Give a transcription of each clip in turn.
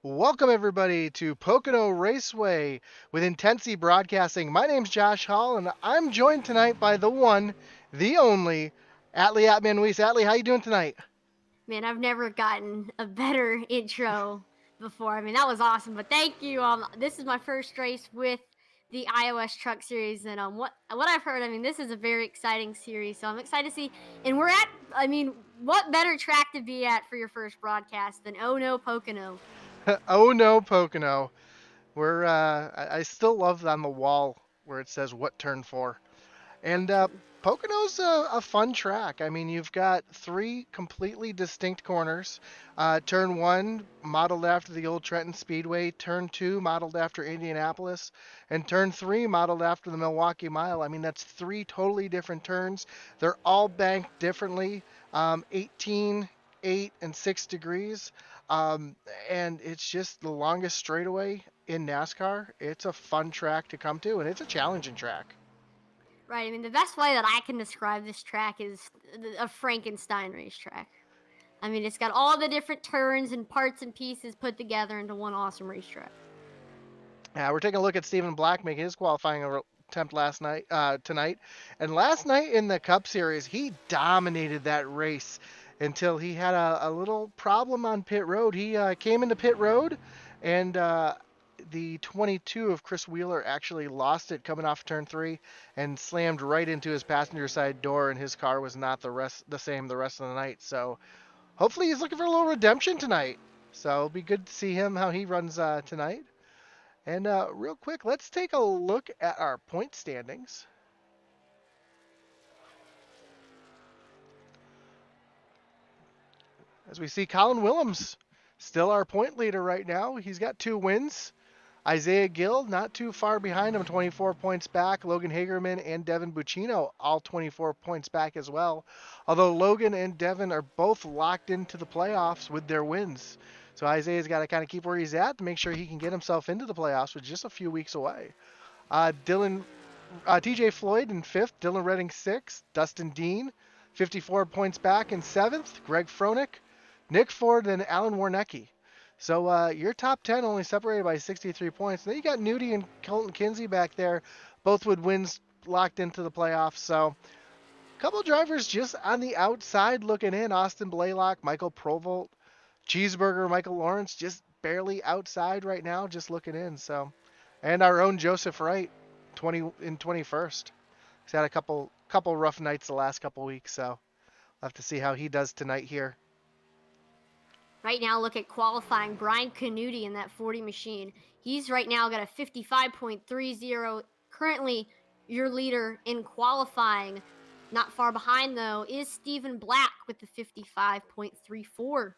Welcome, everybody, to Pocono Raceway with Intensi Broadcasting. My name's Josh Hall, and I'm joined tonight by the one, the only, Atlee Atman-Weiss. Atlee, how you doing tonight? Man, I've never gotten a better intro before. I mean, that was awesome. But thank you. This is my first race with the iOS Truck Series, and what I've heard, I mean, this is a very exciting series. So I'm excited to see. And we're at, I mean, what better track to be at for your first broadcast than Oh No Pocono? Oh no, Pocono. I still love on the wall where it says what turn for. And Pocono's a fun track. I mean, you've got three completely distinct corners. Turn one, modeled after the old Trenton Speedway. Turn two, modeled after Indianapolis. And turn three, modeled after the Milwaukee Mile. I mean, that's three totally different turns. They're all banked differently, 18, 8, and 6 degrees. Um, and it's just the longest straightaway in NASCAR. It's a fun track to come to, and it's a challenging track. Right. I mean, the best way that I can describe this track is a Frankenstein racetrack. I mean, it's got all the different turns and parts and pieces put together into one awesome racetrack. We're taking a look at Stephen Black making his qualifying attempt tonight, and last night in the Cup Series, he dominated that race until he had a little problem on pit road. He came into pit road, and the 22 of Chris Wheeler actually lost it coming off turn three and slammed right into his passenger side door, and his car was not the same the rest of the night. So hopefully he's looking for a little redemption tonight. So it'll be good to see him how he runs tonight. And real quick, let's take a look at our point standings. As we see, Colin Willems still our point leader right now. He's got 2 wins. Isaiah Gill not too far behind him, 24 points back. Logan Hagerman and Devin Buccino all 24 points back as well. Although Logan and Devin are both locked into the playoffs with their wins. So Isaiah's got to kind of keep where he's at to make sure he can get himself into the playoffs with just a few weeks away. TJ Floyd in fifth, Dylan Redding sixth, Dustin Dean 54 points back in seventh, Greg Froelich, Nick Ford, and Alan Warnecki. So your top 10 only separated by 63 points. Then you got Nudie and Colton Kinsey back there, both with wins locked into the playoffs. So a couple drivers just on the outside looking in. Austin Blaylock, Michael Provolt, Cheeseburger, Michael Lawrence just barely outside right now, just looking in. So, and our own Joseph Wright, 21st. He's had a couple rough nights the last couple weeks, so we'll have to see how he does tonight here. Right now, look at qualifying. Brian Canuti in that 40 machine. He's right now got a 55.30. Currently, your leader in qualifying. Not far behind, though, is Stephen Black with the 55.34.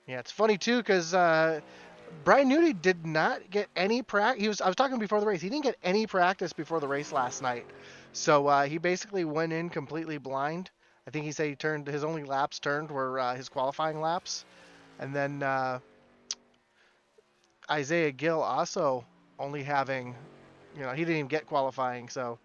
Yeah, it's funny too because Brian Nudie did not get any practice. I was talking before the race. He didn't get any practice before the race last night, so he basically went in completely blind. I think he said he turned his only laps turned were his qualifying laps, and then Isaiah Gill also only having, he didn't even get qualifying. So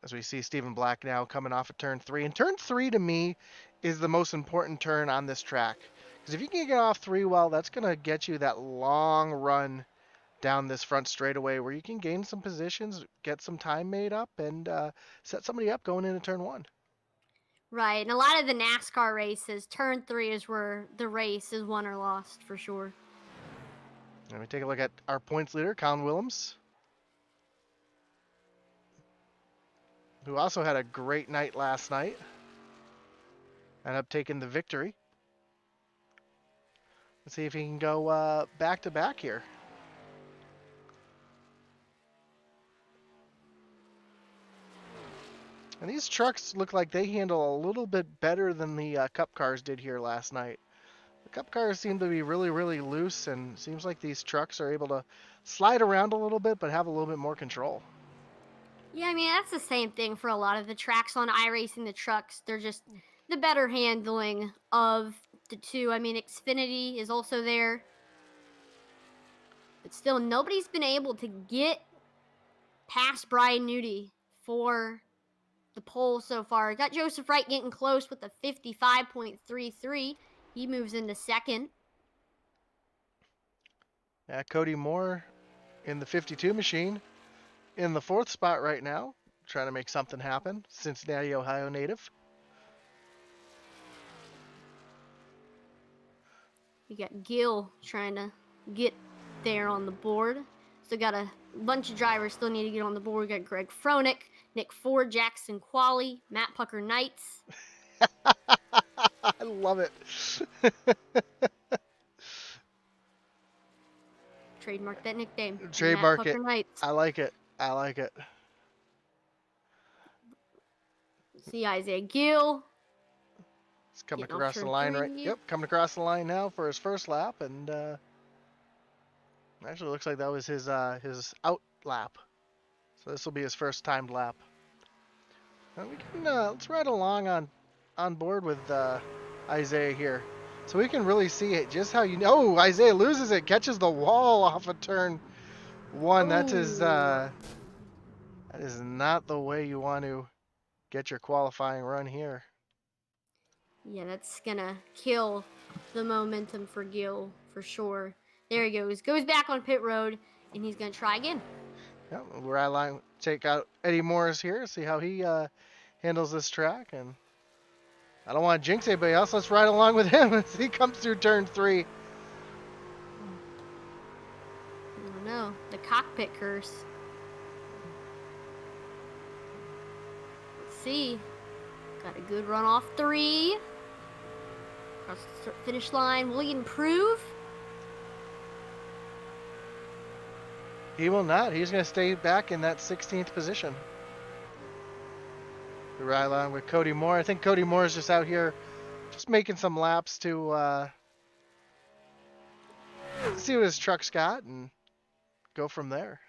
as we see Stephen Black now coming off of turn three, and turn three to me is the most important turn on this track. Because if you can get off three well, that's going to get you that long run down this front straightaway where you can gain some positions, get some time made up, and set somebody up going into turn one. Right, and a lot of the NASCAR races, turn 3 is where the race is won or lost for sure. Let me take a look at our points leader, Colin Willems, who also had a great night last night. Ended up taking the victory. Let's see if he can go back to back here. And these trucks look like they handle a little bit better than the Cup cars did here last night. The Cup cars seem to be really, really loose, and seems like these trucks are able to slide around a little bit, but have a little bit more control. Yeah, I mean, that's the same thing for a lot of the tracks on iRacing. The trucks, they're just the better handling of the two. I mean, Xfinity is also there. But still, nobody's been able to get past Brian Nudie for the pole so far. Got Joseph Wright getting close with a 55.33. He moves into second. Yeah, Cody Moore in the 52 machine in the fourth spot right now, trying to make something happen. Cincinnati, Ohio native. We got Gil trying to get there on the board. Still got a bunch of drivers still need to get on the board. We got Greg Froelich, Nick Ford, Jackson Qualley, Matt Pucker Knights. I love it. Trademark that nickname, Matt Trademark Pucker it. Knights. I like it. I like it. See Isaiah Gill He's coming getting off across the turn line right. 3. Yep, coming across the line now for his first lap, and actually looks like that was his out lap. So this will be his first timed lap. And we can let's ride along on board with Isaiah here, so we can really see it. Just how you know Isaiah loses it, catches the wall off of turn 1. Oh, That is not the way you want to get your qualifying run here. yeah, that's gonna kill the momentum for Gill for sure. There he goes. Goes back on pit road, and he's gonna try again. Yeah, we're at line. Take out Eddie Morris here, see how he handles this track, and I don't want to jinx anybody else. Let's ride along with him as he comes through turn 3. I don't know. The cockpit curse. Let's see. Got a good run off 3. Across the finish line. Will he improve? He will not. He's going to stay back in that 16th position. We ride along with Cody Moore. I think Cody Moore is just out here just making some laps to see what his truck's got and go from there.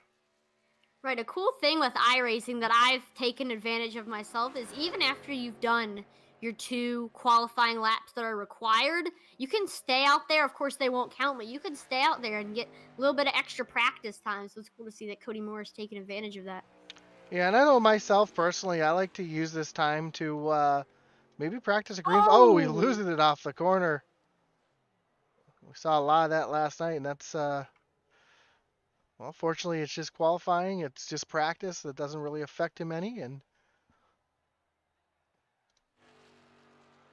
Right, a cool thing with iRacing that I've taken advantage of myself is even after you've done your 2 qualifying laps that are required, you can stay out there. Of course, they won't count, but you can stay out there and get a little bit of extra practice time. So it's cool to see that Cody Moore is taking advantage of that. Yeah, and I know myself personally, I like to use this time to maybe practice a green. Oh, he Oh, loses it off the corner. We saw a lot of that last night, and that's well, fortunately, it's just qualifying. It's just practice that doesn't really affect him any, and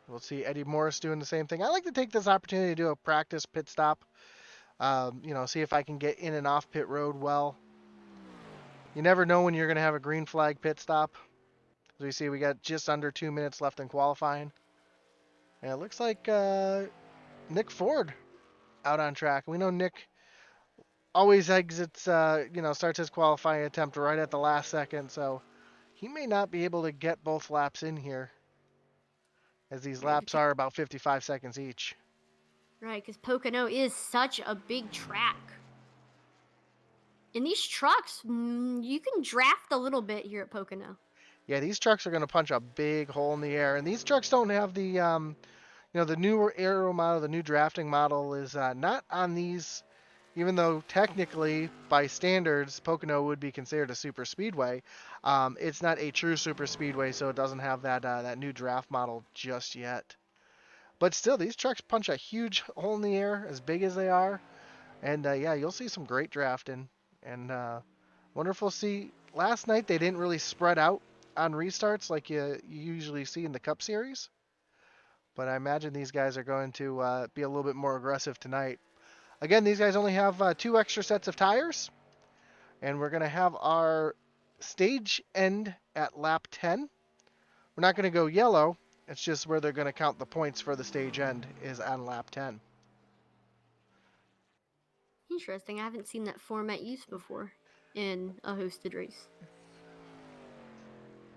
we'll see Eddie Morris doing the same thing. I like to take this opportunity to do a practice pit stop. See if I can get in and off pit road well. You never know when you're going to have a green flag pit stop. As we see, we got just under 2 minutes left in qualifying. And it looks like Nick Ford out on track. We know Nick always exits, starts his qualifying attempt right at the last second, so he may not be able to get both laps in here, as these right, laps are about 55 seconds each. right, because Pocono is such a big track. And these trucks, you can draft a little bit here at Pocono. Yeah, these trucks are going to punch a big hole in the air, and these trucks don't have the newer aero model, the new drafting model is not on these, even though technically by standards Pocono would be considered a super speedway. It's not a true super speedway, so it doesn't have that new draft model just yet. But still, these trucks punch a huge hole in the air, as big as they are, and yeah, you'll see some great drafting. And wonder if we'll see. Last night they didn't really spread out on restarts like you usually see in the Cup Series. But I imagine these guys are going to be a little bit more aggressive tonight. Again, these guys only have 2 extra sets of tires. And we're going to have our stage end at lap 10. We're not going to go yellow. It's just where they're going to count the points for the stage end is on lap 10. Interesting. I haven't seen that format used before in a hosted race.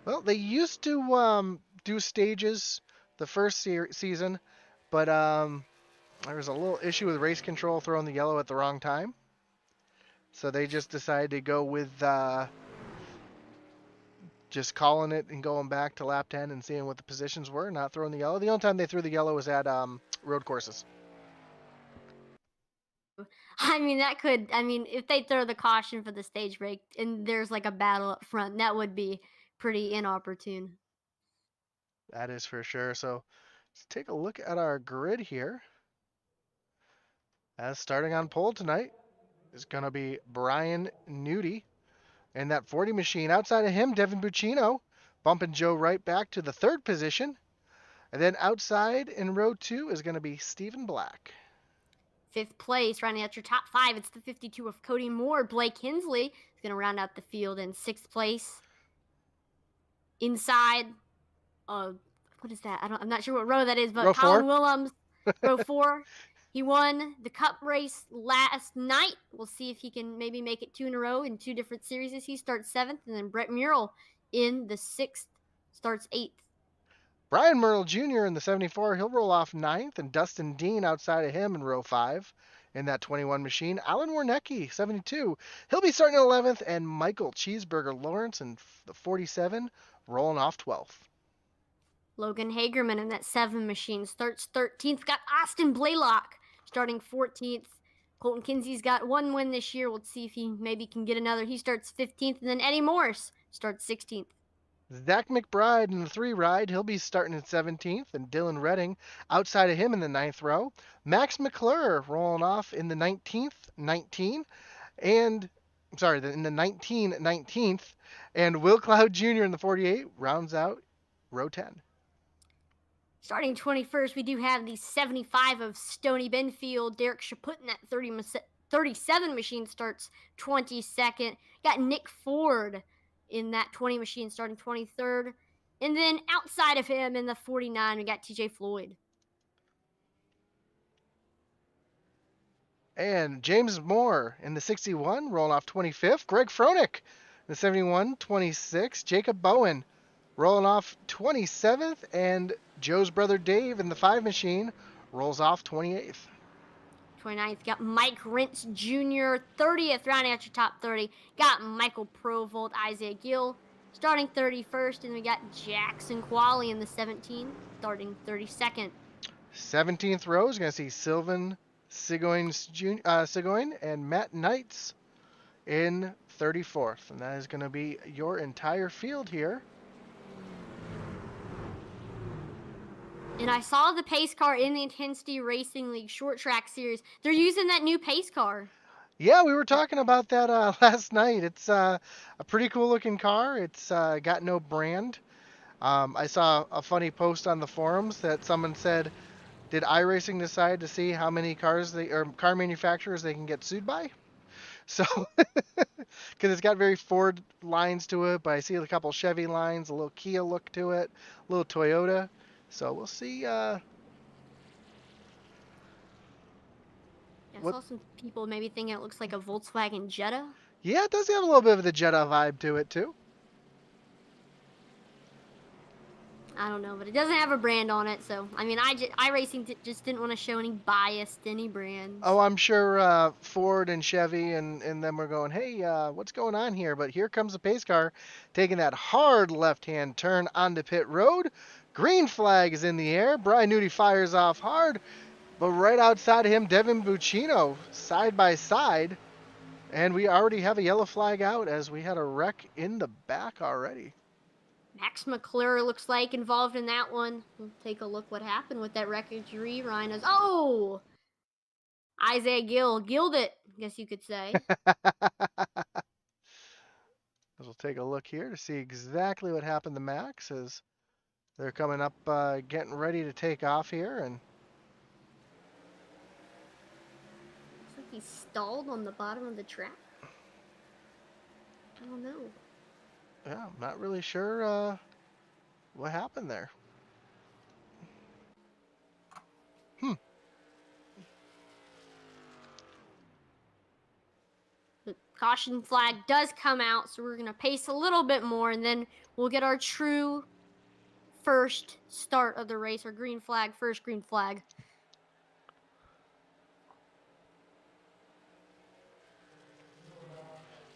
Well, they used to do stages the first season, but there was a little issue with race control throwing the yellow at the wrong time. So they just decided to go with just calling it and going back to lap 10 and seeing what the positions were, not throwing the yellow. The only time they threw the yellow was at road courses. If they throw the caution for the stage break and there's like a battle up front, that would be pretty inopportune. That is for sure. So let's take a look at our grid here. As starting on pole tonight, is going to be Brian Nudie. And that 40 machine outside of him, Devin Buccino, bumping Joe right back to the third position. And then outside in row 2 is going to be Stephen Black. Fifth place, rounding out your top 5, it's the 52 of Cody Moore. Blake Hensley is going to round out the field in 6th place. Inside, what is that? I'm not sure what row that is, but Row 4. Colin Willems, row 4. He won the Cup race last night. We'll see if he can maybe make it 2 in a row in 2 different series. He starts 7th, and then Brett Murrell in the 6th starts 8th. Brian Murrell Jr. in the 74, he'll roll off 9th, and Dustin Dean outside of him in row 5 in that 21 machine. Alan Warnecki, 72, he'll be starting 11th, and Michael Cheeseburger Lawrence in the 47, rolling off 12th. Logan Hagerman in that 7 machine starts 13th. Got Austin Blaylock starting 14th. Colton Kinsey's got 1 win this year. We'll see if he maybe can get another. He starts 15th, and then Eddie Morris starts 16th. Zach McBride in the 3 ride, he'll be starting in 17th, and Dylan Redding outside of him in the 9th row. Max McClure rolling off in the 19th, 19, and in the 19th, and Will Cloud Jr. in the 48 rounds out row 10. Starting 21st, we do have the 75 of Stony Benfield. Derek Chaput in that 37 machine starts 22nd. Got Nick Ford in that 20 machine starting 23rd. And then outside of him in the 49, we got TJ Floyd. And James Moore in the 61 rolling off 25th. Greg Froelich in the 71, 26. Jacob Bowen rolling off 27th, and Joe's brother Dave in the 5 machine rolls off 28th. 29th, got Mike Rentz Jr. 30th, rounding out your top 30. Got Michael Provolt, Isaiah Gill starting 31st, and we got Jackson Qualley in the 17, starting 32nd. 17th row is going to see Sylvan Sigoin and Matt Knights in 34th, and that is going to be your entire field here. And I saw the pace car in the Intensity Racing League Short Track Series. They're using that new pace car. Yeah, we were talking about that last night. It's a pretty cool looking car. It's got no brand. I saw a funny post on the forums that someone said, did iRacing decide to see how many car manufacturers they can get sued by? So, because it's got very Ford lines to it, but I see a couple Chevy lines, a little Kia look to it, a little Toyota. So we'll see. I saw some people maybe thinking it looks like a Volkswagen Jetta. Yeah, it does have a little bit of the Jetta vibe to it too. I don't know, but it doesn't have a brand on it. So, I mean, iRacing just didn't want to show any bias to any brands. Oh, I'm sure Ford and Chevy and them were going, hey, what's going on here? But here comes the pace car taking that hard left-hand turn onto pit road. Green flag is in the air. Brian Nudie fires off hard, but right outside of him, Devin Buccino, side by side. And we already have a yellow flag out as we had a wreck in the back already. Max McClure looks like involved in that one. We'll take a look what happened with that wreckage. Rhinos. Oh! Isaiah Gill. Gilled it, I guess you could say. We'll take a look here to see exactly what happened to Max as they're coming up, getting ready to take off here. And looks like he's stalled on the bottom of the track. I don't know. Yeah, I'm not really sure what happened there. The caution flag does come out, so we're going to pace a little bit more, and then we'll get our true first start of the race, our green flag, first green flag.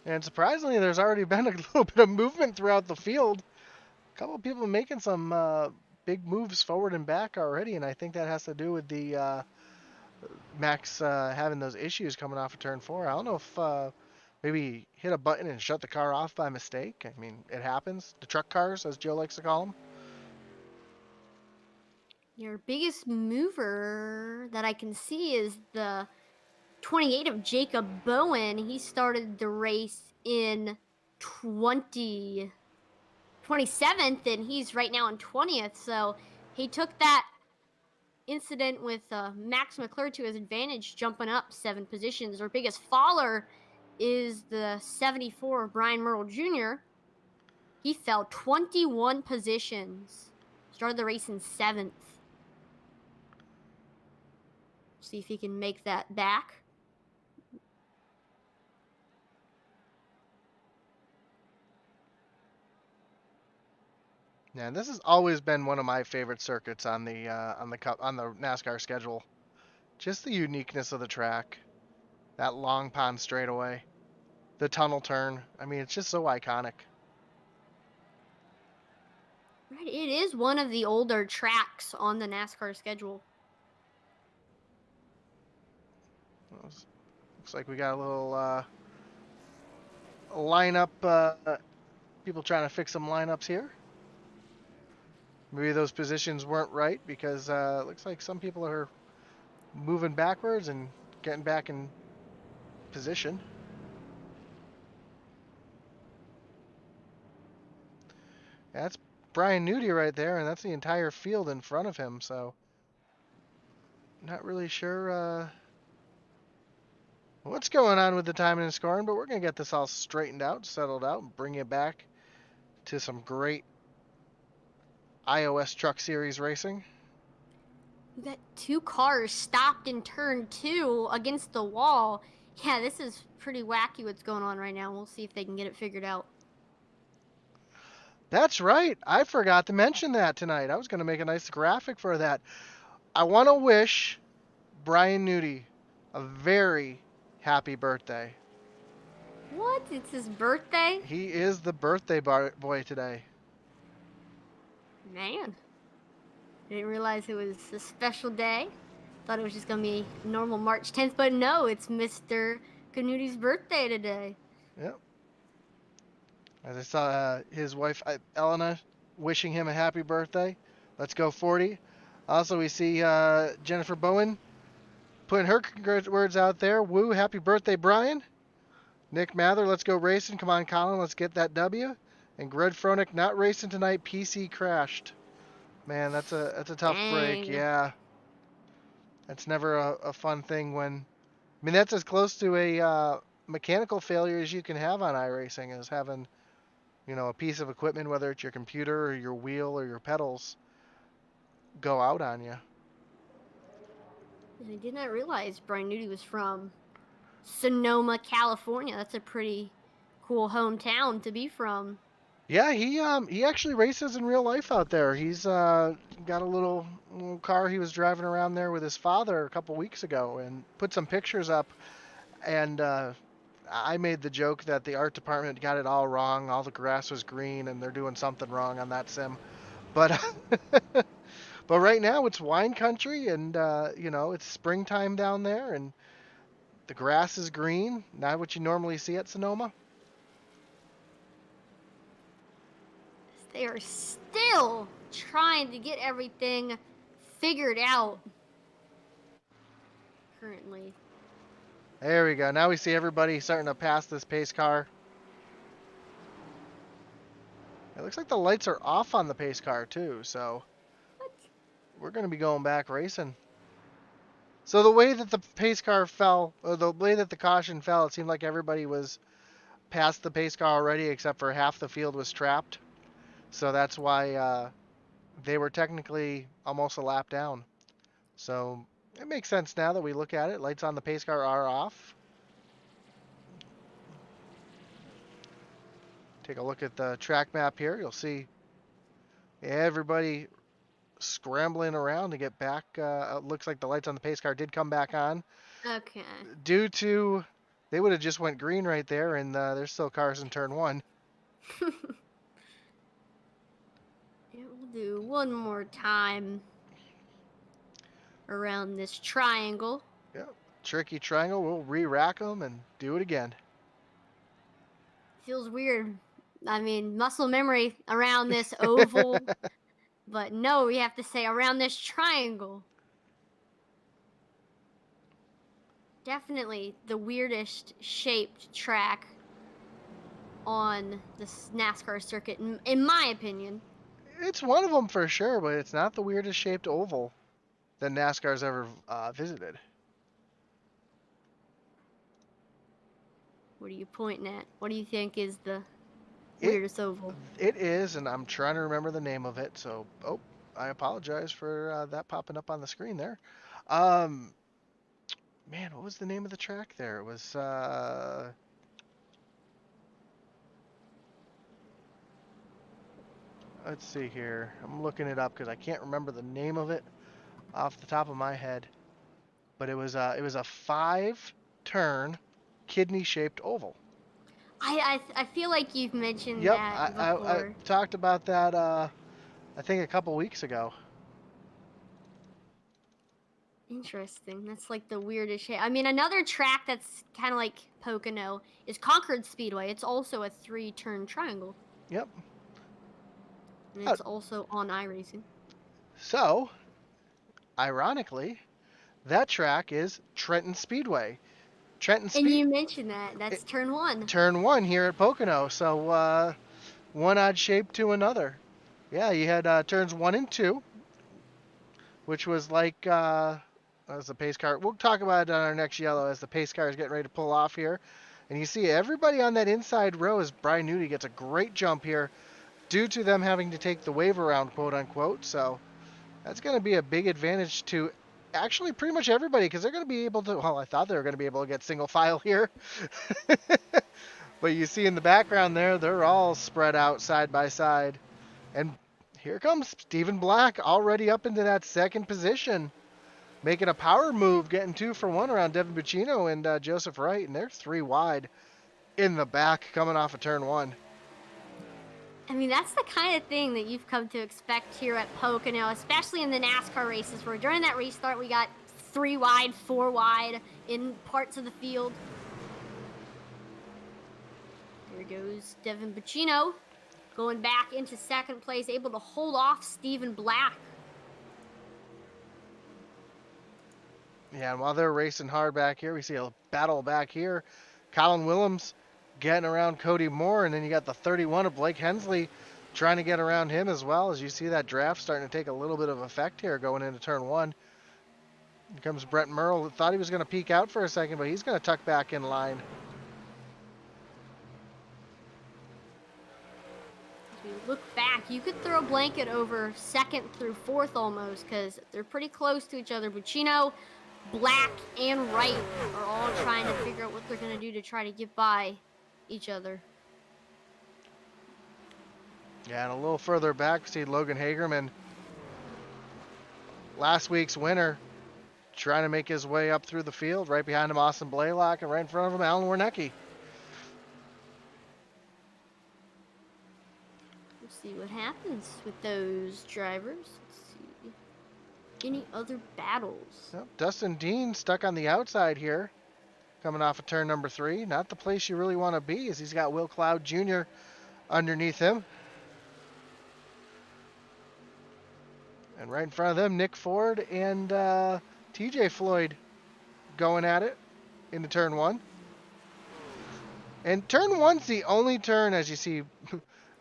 And surprisingly, there's already been a little bit of movement throughout the field. A couple of people making some big moves forward and back already, and I think that has to do with the Max having those issues coming off of turn 4. I don't know if maybe he hit a button and shut the car off by mistake. I mean, it happens. The truck cars, as Joe likes to call them. Your biggest mover that I can see is the 28 of Jacob Bowen. He started the race in 27th, and he's right now in 20th. So he took that incident with Max McClure to his advantage, jumping up 7 positions. Our biggest faller is the 74 Brian Merle Jr. He fell 21 positions. Started the race in 7th. See if he can make that back. Yeah, this has always been one of my favorite circuits on the NASCAR schedule. Just the uniqueness of the track, that long pond straightaway, the tunnel turn. I mean, it's just so iconic. Right, it is one of the older tracks on the NASCAR schedule. Looks like we got a little lineup. People trying to fix some lineups here. Maybe those positions weren't right because it looks like some people are moving backwards and getting back in position. That's Brian Nudie right there, and that's the entire field in front of him. So, not really sure what's going on with the timing and scoring, but we're going to get this all straightened out, settled out, and bring it back to some great iOS Truck Series racing. We got 2 cars stopped in turn 2 against the wall. Yeah, this is pretty wacky what's going on right now. We'll see if they can get it figured out. That's right. I forgot to mention that tonight. I was going to make a nice graphic for that. I want to wish Brian Nudie a very happy birthday. What? It's his birthday? He is the birthday boy today. Man. Didn't realize it was a special day. Thought it was just going to be normal March 10th, but no, it's Mr. Canuti's birthday today. Yep. As I saw his wife, Elena, wishing him a happy birthday. Let's go 40. Also, we see Jennifer Bowen putting her words out there. Woo, happy birthday, Brian. Nick Mather, let's go racing. Come on, Colin, let's get that W. And Greg Froelich, not racing tonight. PC crashed. Man, that's a tough break. Yeah. That's never a fun thing when... I mean, that's as close to a mechanical failure as you can have on iRacing, is having, a piece of equipment, whether it's your computer or your wheel or your pedals, go out on you. And I did not realize Brian Nudie was from Sonoma, California. That's a pretty cool hometown to be from. Yeah, he actually races in real life out there. He's got a little car he was driving around there with his father a couple weeks ago, and put some pictures up. And I made the joke that the art department got it all wrong. All the grass was green, and they're doing something wrong on that sim. But but right now it's wine country, and it's springtime down there, and the grass is green. Not what you normally see at Sonoma. They are still trying to get everything figured out currently. There we go. Now we see everybody starting to pass this pace car. It looks like the lights are off on the pace car too, so What? we're going to be going back racing. So the way that the pace car fell, or the way that the caution fell, it seemed like everybody was past the pace car already, except for half the field was trapped. So that's why they were technically almost a lap down. So it makes sense now that we look at it. Lights on the pace car are off. Take a look at the track map here. You'll see everybody scrambling around to get back. It looks like the lights on the pace car did come back on. Okay. Due to, they would have just went green right there, and there's still cars in turn 1. We'll do one more time around this triangle. Yep. Tricky triangle. We'll re-rack them and do it again. Feels weird. I mean, muscle memory around this oval. But no, we have to say around this triangle. definitely the weirdest shaped track on this NASCAR circuit, in my opinion. It's one of them for sure, but it's not the weirdest shaped oval that NASCAR's ever visited. What are you pointing at? What do you think is the It weirdest oval? it is, and I'm trying to remember the name of it. So, I apologize for that popping up on the screen there. Um, Man, what was the name of the track there? It was let's see here. I'm looking it up because I can't remember the name of it off the top of my head. But it was a 5-turn kidney shaped oval. I feel like you've mentioned Yep, that I before. talked about that I think a couple weeks ago. Interesting. That's like the weirdest shape. I mean, another track that's kind of like Pocono is Concord Speedway. It's also a 3-turn triangle, Yep. and Uh, it's also on iRacing. So, ironically, that track is Trenton Speedway. Trenton And Speed you mentioned that. That's turn one. Turn 1 here at Pocono. So, one odd shape to another. Yeah, you had turns 1 and 2, which was like as the pace car. We'll talk about it on our next yellow as the pace car is getting ready to pull off here. And you see everybody on that inside row as Brian Newty gets a great jump here due to them having to take the wave around, quote unquote. So that's going to be a big advantage to actually pretty much everybody because they're going to be able to. Well, I thought they were going to be able to get single file here. But you see in the background there, they're all spread out side by side. And here comes Stephen Black already up into that second position, making a power move, getting 2 for 1 around Devin Buccino and Joseph Wright. And they're 3 wide in the back coming off of turn 1. I mean, that's the kind of thing that you've come to expect here at Pocono, especially in the NASCAR races, where during that restart we got 3 wide, 4 wide in parts of the field. There goes Devin Buccino going back into second place, able to hold off Stephen Black. Yeah, and while they're racing hard back here, we see a battle back here. Colin Willems getting around Cody Moore, and then you got the 31 of Blake Hensley trying to get around him as well. As you see that draft starting to take a little bit of effect here going into turn 1. Here comes Brett Merle. Thought he was going to peek out for a second, but he's going to tuck back in line. As we look back, you could throw a blanket over second through fourth almost, because they're pretty close to each other. Buccino, Black, and Wright are all trying to figure out what they're going to do to try to get by each other. Yeah, and a little further back, we see Logan Hagerman, last week's winner, trying to make his way up through the field. Right behind him, Austin Blaylock, and right in front of him, Alan Wernicke. We'll see what happens with those drivers. Let's see. Any other battles? Yep, Dustin Dean stuck on the outside here, coming off of turn number 3. Not the place you really want to be, as he's got Will Cloud Jr. underneath him. And right in front of them, Nick Ford and TJ Floyd going at it into turn 1. And turn 1's the only turn, as you see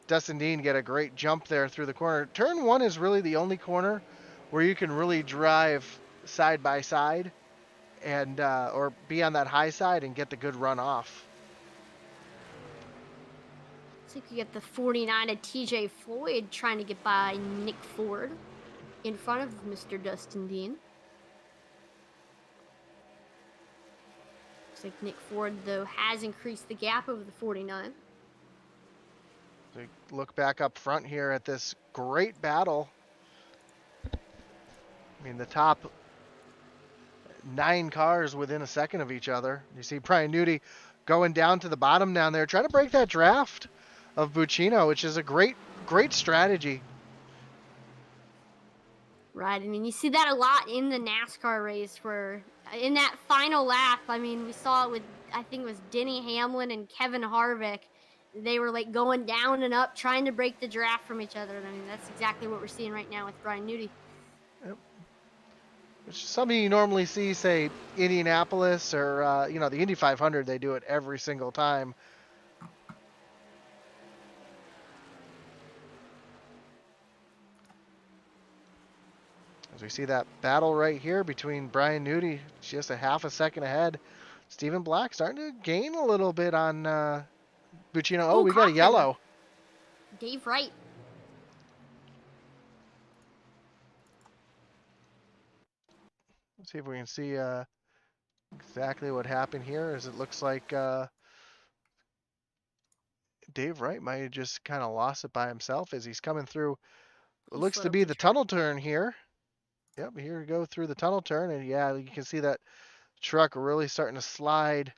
Dustin Dean get a great jump there through the corner. Turn 1 is really the only corner where you can really drive side by side and or be on that high side and get the good run off. Looks like you get the 49 of TJ Floyd trying to get by Nick Ford in front of Mr. Dustin Dean. Looks like Nick Ford, though, has increased the gap over the 49. So look back up front here at this great battle. I mean, the top 9 cars within a second of each other. You see Brian Newty going down to the bottom down there, trying to break that draft of Buccino, which is a great strategy. Right. I mean, you see that a lot in the NASCAR race where in that final lap, I mean, we saw it with, I think it was Denny Hamlin and Kevin Harvick. They were like going down and up, trying to break the draft from each other. And I mean, that's exactly what we're seeing right now with Brian Newty. Yep. which is something you normally see, say, Indianapolis or, the Indy 500. They do it every single time. As we see that battle right here between Brian Nudie, just a half a second ahead. Stephen Black starting to gain a little bit on Buccino. Oh, Oh, we got a caution. yellow. Dave Wright. Let's see if we can see exactly what happened here. As it looks like Dave Wright might have just kind of lost it by himself as he's coming through. It He looks slid to up be the the track. tunnel turn here. Yep, here we go through the tunnel turn, and yeah, you can see that truck really starting to slide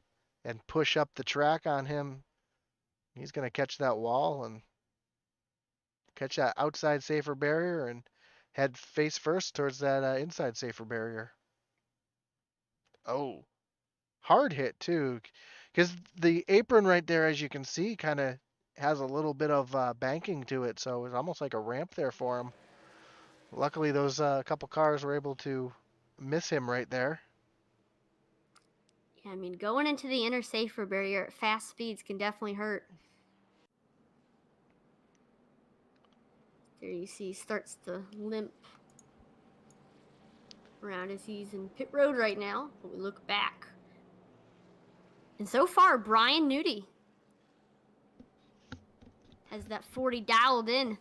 and push up the track on him. He's going to catch that wall and catch that outside safer barrier and head face first towards that inside safer barrier. Oh, hard hit too, because the apron right there, as you can see, kind of has a little bit of banking to it, so it's almost like a ramp there for him. Luckily, those couple cars were able to miss him right there. Yeah, I mean, going into the inner safer barrier at fast speeds can definitely hurt. There you see he starts to limp around as he's in pit road right now. But we look back. And so far, Brian Nudie has that 40 dialed in.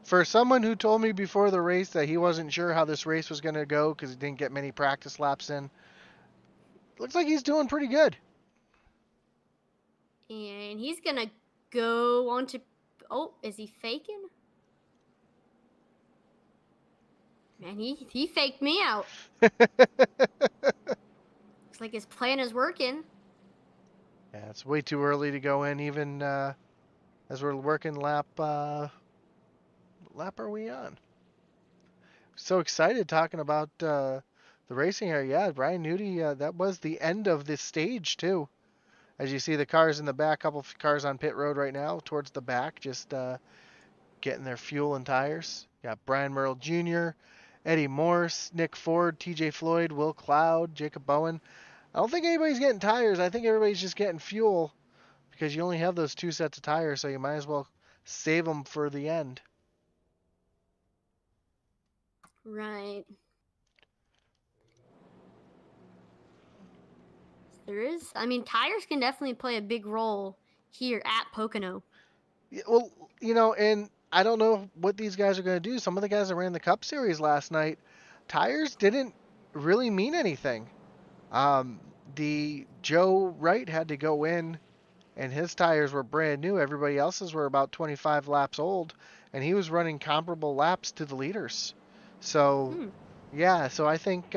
For someone who told me before the race that he wasn't sure how this race was going to go because he didn't get many practice laps in, looks like he's doing pretty good. And he's going to go on to. Oh, is he faking? Man, he faked me out. Looks like his plan is working. Yeah, it's way too early to go in, even as we're working lap. Lap are we on? So excited talking about the racing here. Yeah, Brian Nudie, that was the end of this stage too. As you see the cars in the back, couple of cars on pit road right now towards the back, just getting their fuel and tires. Got Brian Merle Jr., Eddie Morse, Nick Ford, TJ Floyd, Will Cloud, Jacob Bowen. I don't think anybody's getting tires. I think everybody's just getting fuel because you only have those two sets of tires, so you might as well save them for the end. Right. There is. I mean, tires can definitely play a big role here at Pocono. Yeah, well, and I don't know what these guys are going to do. Some of the guys that ran the Cup Series last night, tires didn't really mean anything. Um, the Joe Wright had to go in, and his tires were brand new. Everybody else's were about 25 laps old, and he was running comparable laps to the leaders. So, Hmm. yeah, so I think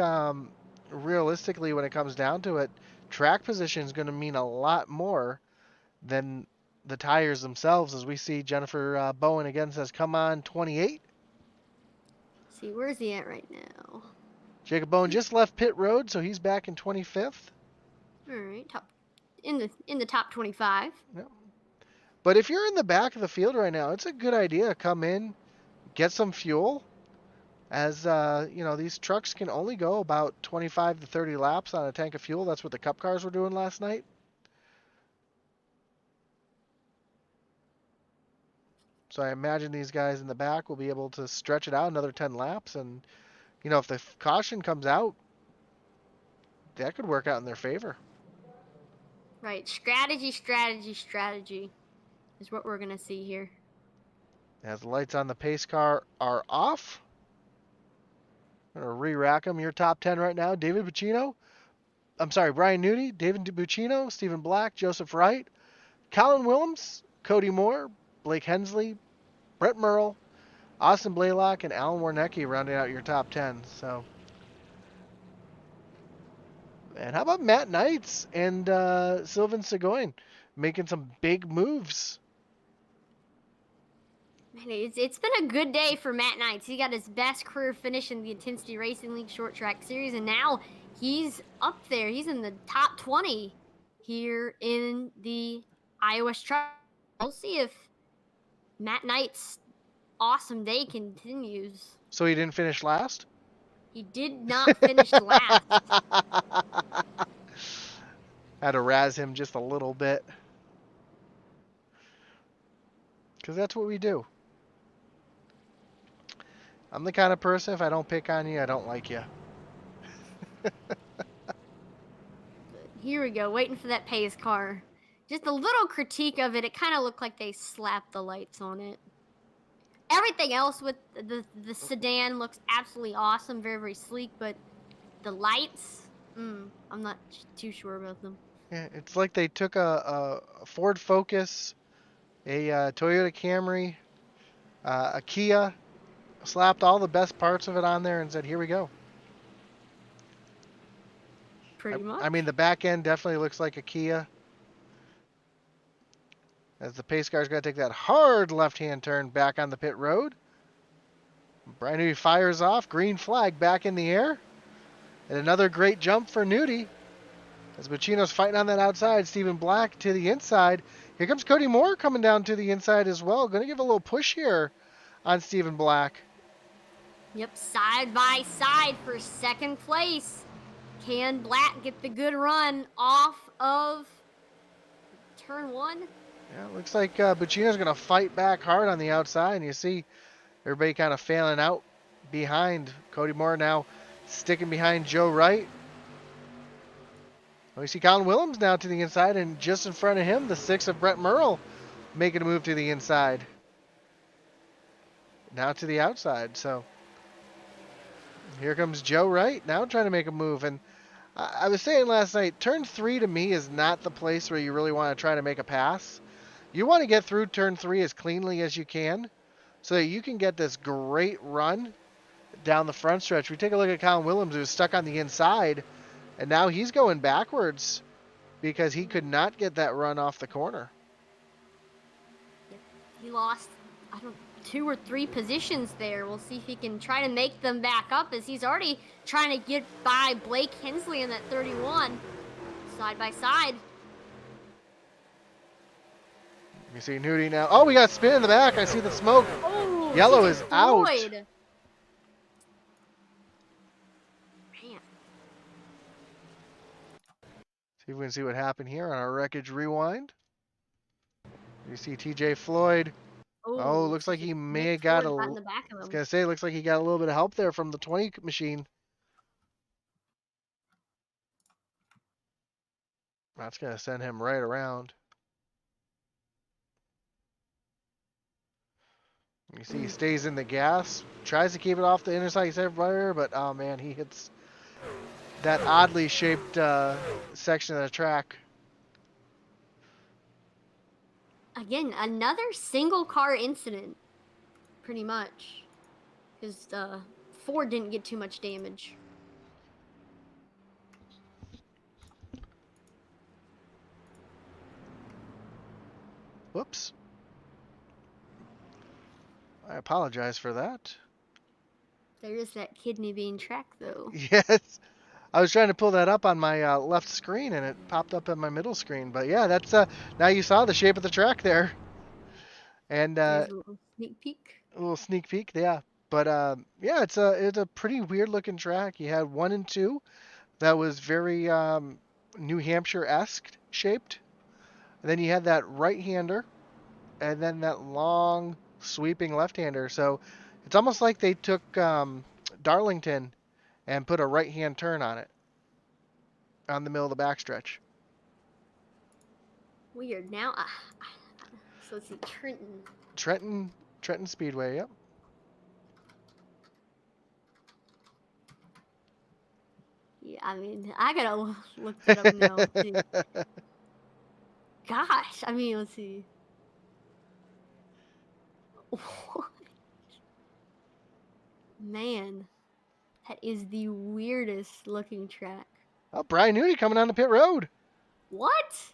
realistically, when it comes down to it, track position is going to mean a lot more than the tires themselves. As we see Jennifer Bowen again says, "Come on, 28." See, where's he at right now? Jacob Bowen just left pit road, so he's back in 25th. All right, top in the top 25. Yep. But if you're in the back of the field right now, it's a good idea to come in, get some fuel. As these trucks can only go about 25 to 30 laps on a tank of fuel. That's what the Cup cars were doing last night. So I imagine these guys in the back will be able to stretch it out another 10 laps. And, if the caution comes out, that could work out in their favor. Right, strategy is what we're gonna see here. As the lights on the pace car are off, I'm going to re-rack them. Your top 10 right now: David Buccino. I'm sorry, Brian Nudie, David Buccino, Stephen Black, Joseph Wright, Colin Willems, Cody Moore, Blake Hensley, Brett Merle, Austin Blaylock, and Alan Warnecki rounding out your top 10. So, and how about Matt Knights and Sylvain Seguin making some big moves? Man, it's been a good day for Matt Knights. He got his best career finish in the Intensity Racing League Short Track Series, and now he's up there. He's in the top 20 here in the iOS Truck. We'll see if Matt Knights awesome day continues. So he didn't finish last? He did not finish last. Had to razz him just a little bit. Because that's what we do. I'm the kind of person, if I don't pick on you, I don't like you. Here we go, waiting for that pace car. Just a little critique of it. It kind of looked like they slapped the lights on it. Everything else with the sedan looks absolutely awesome, very, very sleek, but the lights, I'm not too sure about them. Yeah, it's like they took a Ford Focus, a Toyota Camry, a Kia, slapped all the best parts of it on there and said, here we go. Pretty much. I mean, the back end definitely looks like a Kia. As the pace car's got to take that hard left-hand turn back on the pit road. Brian Newty fires off, green flag back in the air. And another great jump for Newty. As Bochino's fighting on that outside, Stephen Black to the inside. Here comes Cody Moore coming down to the inside as well. Going to give a little push here on Stephen Black. Yep, side by side for second place. Can Black get the good run off of turn 1? Yeah, looks like Bochino's going to fight back hard on the outside. And you see everybody kind of failing out behind. Cody Moore now sticking behind Joe Wright. We see Colin Willems now to the inside, and just in front of him, the 6 of Brett Merle making a move to the inside. Now to the outside, so here comes Joe Wright now trying to make a move. And I was saying last night, turn 3 to me is not the place where you really want to try to make a pass. You want to get through turn 3 as cleanly as you can so that you can get this great run down the front stretch. We take a look at Colin Willems, who's stuck on the inside. And now he's going backwards because he could not get that run off the corner. He lost, 2 or 3 positions there. We'll see if he can try to make them back up, as he's already trying to get by Blake Hensley in that 31. Side by side. You see Newty now. Oh, we got spin in the back. I see the smoke. Oh, Yellow is out. Man. See if we can see what happened here on our wreckage rewind. You see TJ Floyd. Oh, looks like he may have got a. I was gonna say, looks like he got a little bit of help there from the 20 machine. That's gonna send him right around. You see, he stays in the gas, tries to keep it off the inner side barrier, but oh man, he hits that oddly shaped section of the track. Again, another single car incident, pretty much, because Ford didn't get too much damage. Whoops. I apologize for that. There is that kidney bean track, though. Yes. I was trying to pull that up on my left screen, and it popped up on my middle screen. But yeah, that's now you saw the shape of the track there. And a little sneak peek. A little sneak peek, yeah. But yeah, it's a pretty weird looking track. You had 1 and 2 that was very New Hampshire-esque shaped. And then you had that right-hander, and then that long sweeping left-hander. So it's almost like they took Darlington and put a right-hand turn on it, on the middle of the backstretch. Weird. Now, so let's see, Trenton. Trenton Speedway, yep. Yeah, I mean, I gotta look that up now. Gosh, I mean, let's see. Man, that is the weirdest looking track. Oh, Brian Newty coming on the pit road. What?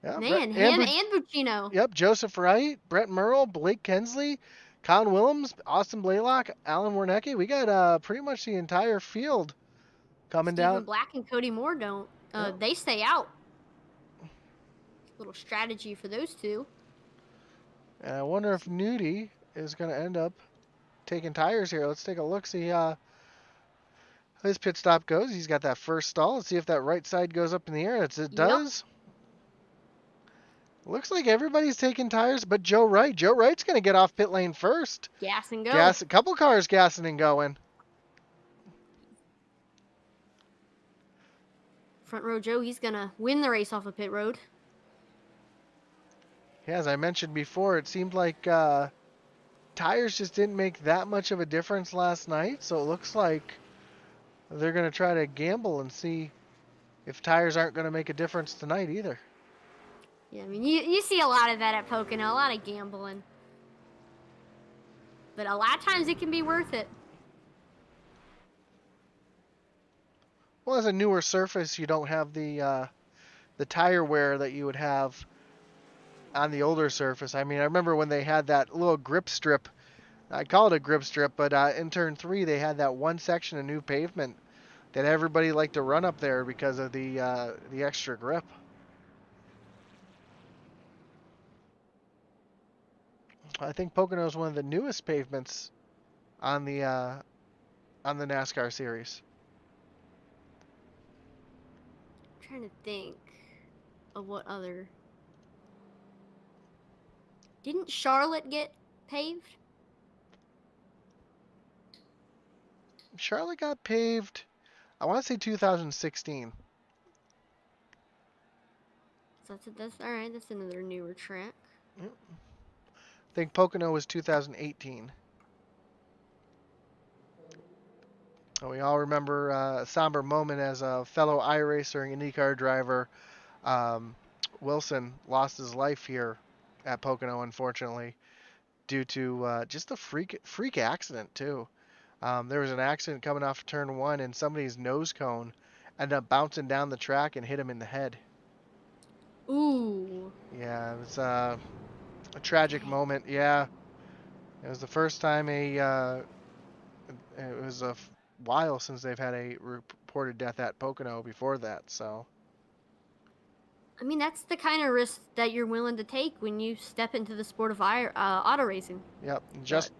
Yeah, man, him and Bochino. Yep, Joseph Wright, Brett Merle, Blake Kensley, Colin Willems, Austin Blaylock, Alan Warnecki. We got pretty much the entire field coming down. Stephen Black and Cody Moore don't. They stay out. Little strategy for those two. And I wonder if Newty is going to end up taking tires here. Let's take a look, see how his pit stop goes. He's got that first stall. Let's see if that right side goes up in the air. It Yep. does. Looks like everybody's taking tires, but Joe Wright. Joe Wright's going to get off pit lane first. Gas and go. A couple cars gassing and going. Front row Joe, he's going to win the race off of pit road. Yeah, as I mentioned before, it seemed like tires just didn't make that much of a difference last night, so it looks like they're going to try to gamble and see if tires aren't going to make a difference tonight either. Yeah, I mean, you see a lot of that at Pocono, a lot of gambling. But a lot of times it can be worth it. Well, as a newer surface, you don't have the tire wear that you would have on the older surface. I mean, I remember when they had that little grip strip. I call it a grip strip, but in turn 3 they had that one section of new pavement that everybody liked to run up there because of the extra grip. I think Pocono is one of the newest pavements on the NASCAR series. I'm trying to think of what other. Didn't Charlotte get paved? Charlotte got paved, I want to say 2016. So that's all right. That's another newer track. I think Pocono was 2018. We all remember a somber moment as a fellow iRacer and IndyCar driver, Wilson, lost his life here at Pocono, unfortunately, due to just a freak accident too. There was an accident coming off turn 1, and somebody's nose cone ended up bouncing down the track and hit him in the head. Ooh. Yeah, it was a tragic moment. Yeah, it was the first time it was a while since they've had a reported death at Pocono before that. So. I mean, that's the kind of risk that you're willing to take when you step into the sport of auto racing. Yep,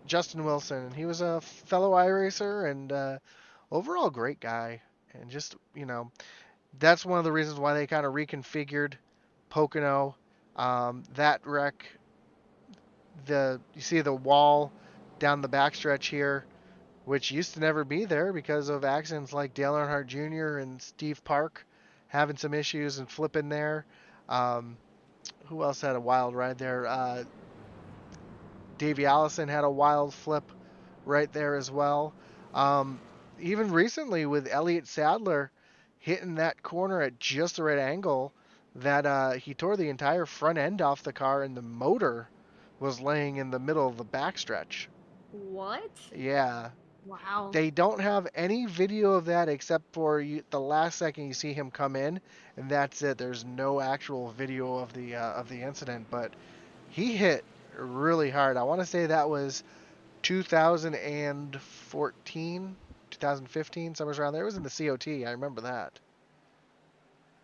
Justin Wilson. He was a fellow iRacer and overall great guy. And just, that's one of the reasons why they kind of reconfigured Pocono. That wreck, you see the wall down the backstretch here, which used to never be there because of accidents like Dale Earnhardt Jr. and Steve Park having some issues and flipping there. Who else had a wild ride there? Davey Allison had a wild flip right there as well. Even recently with Elliott Sadler hitting that corner at just the right angle, that he tore the entire front end off the car and the motor was laying in the middle of the backstretch. What? Yeah. Wow. They don't have any video of that except for the last second you see him come in, and that's it. There's no actual video of the incident, but he hit really hard. I want to say that was 2014, 2015, somewhere around there. It was in the COT. I remember that.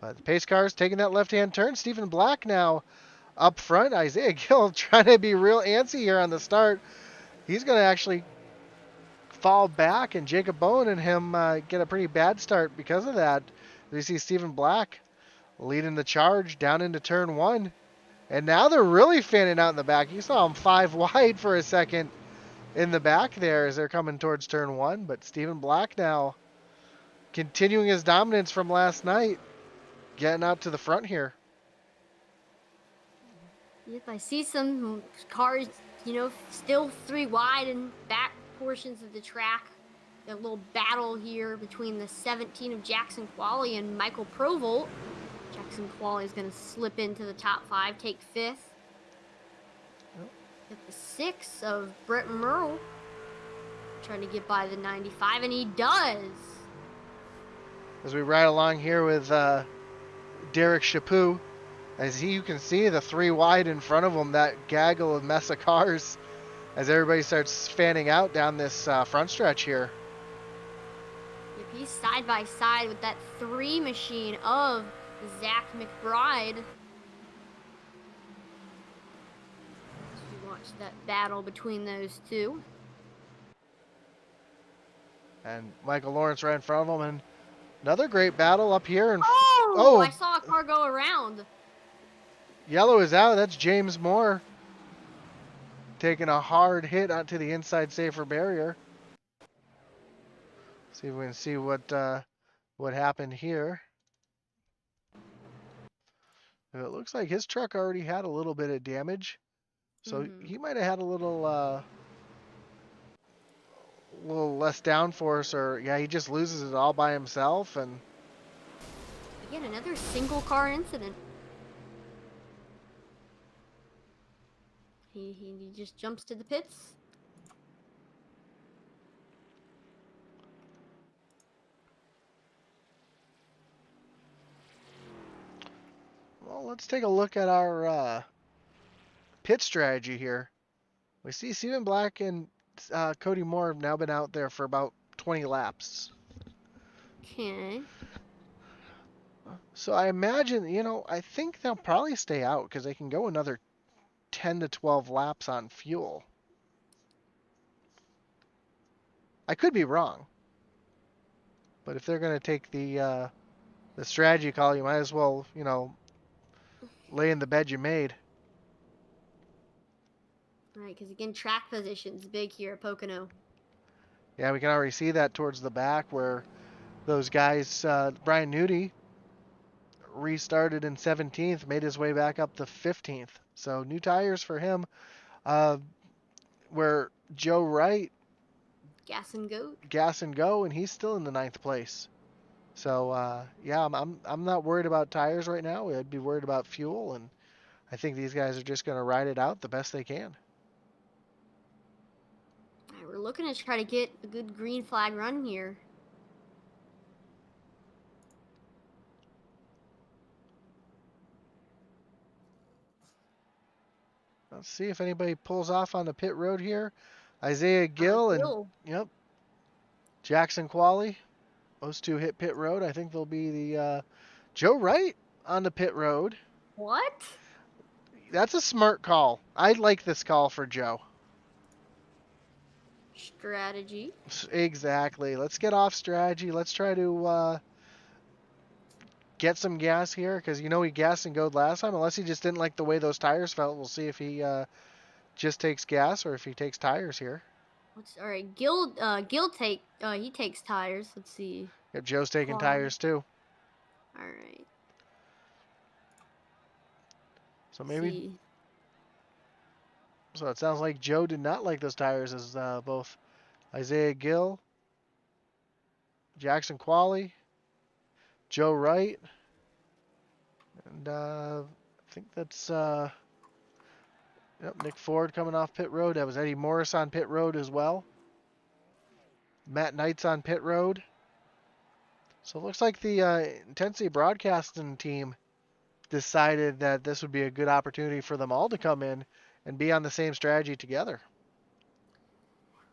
But the pace car's taking that left-hand turn. Stephen Black now up front. Isaiah Gill trying to be real antsy here on the start. He's going to actually fall back, and Jacob Bowen and him get a pretty bad start because of that. We see Stephen Black leading the charge down into turn 1. And now they're really fanning out in the back. You saw them 5 wide for a second in the back there as they're coming towards turn 1. But Stephen Black now continuing his dominance from last night, getting out to the front here. Yep, I see some cars, still 3 wide in back portions of the track. A little battle here between the 17 of Jackson Qualley and Michael Provolt. Jackson Qualley is going to slip into the top 5, take 5th. Get the 6 of Brett Merle trying to get by the 95, and he does. As we ride along here with Derek Chaput, as you can see the 3 wide in front of him, that gaggle of mess of cars, as everybody starts fanning out down this front stretch here. Yep, he's side by side with that 3 machine of Zach McBride. We want watch that battle between those two. And Michael Lawrence right in front of him, and another great battle up here. And Oh, I oh, saw a car go around. yellow is out. That's James Moore taking a hard hit onto the inside safer barrier. See if we can see what happened here. It looks like his truck already had a little bit of damage, so he might have had a little less downforce, or yeah, he just loses it all by himself. And Again, another single car incident. He just jumps to the pits. well, let's take a look at our pit strategy here. We see Stephen Black and Cody Moore have now been out there for about 20 laps. Okay. So I imagine, I think they'll probably stay out because they can go another 10 to 12 laps on fuel. I could be wrong, but if they're going to take the strategy call, you might as well, lay in the bed you made. All right, because again, track position's big here at Pocono. Yeah, we can already see that towards the back where those guys, Brian Nudie, restarted in 17th, made his way back up to 15th. So new tires for him. Where Joe Wright Gas and go. gas and go, and he's still in the 9th place. So yeah, I'm not worried about tires right now. I'd be worried about fuel, and I think these guys are just going to ride it out the best they can. All right, we're looking to try to get a good green flag run here. Let's see if anybody pulls off on the pit road here. Isaiah Gill and yep, Jackson Qualley. Those two hit pit road. I think they'll be the Joe Wright on the pit road. What? That's a smart call. I like this call for Joe. Strategy. Exactly. Let's get off strategy. Let's try to get some gas here because he gassed and goed last time. Unless he just didn't like the way those tires felt. We'll see if he just takes gas or if he takes tires here. All right, he takes tires. Let's see. Yep, Joe's taking tires too. All right. So maybe. So it sounds like Joe did not like those tires as both Isaiah Gill, Jackson Qualley, Joe Wright, and I think that's Nick Ford coming off pit road. That was Eddie Morris on pit road as well. Matt Knight's on pit road. So it looks like the Intensity Broadcasting team decided that this would be a good opportunity for them all to come in and be on the same strategy together.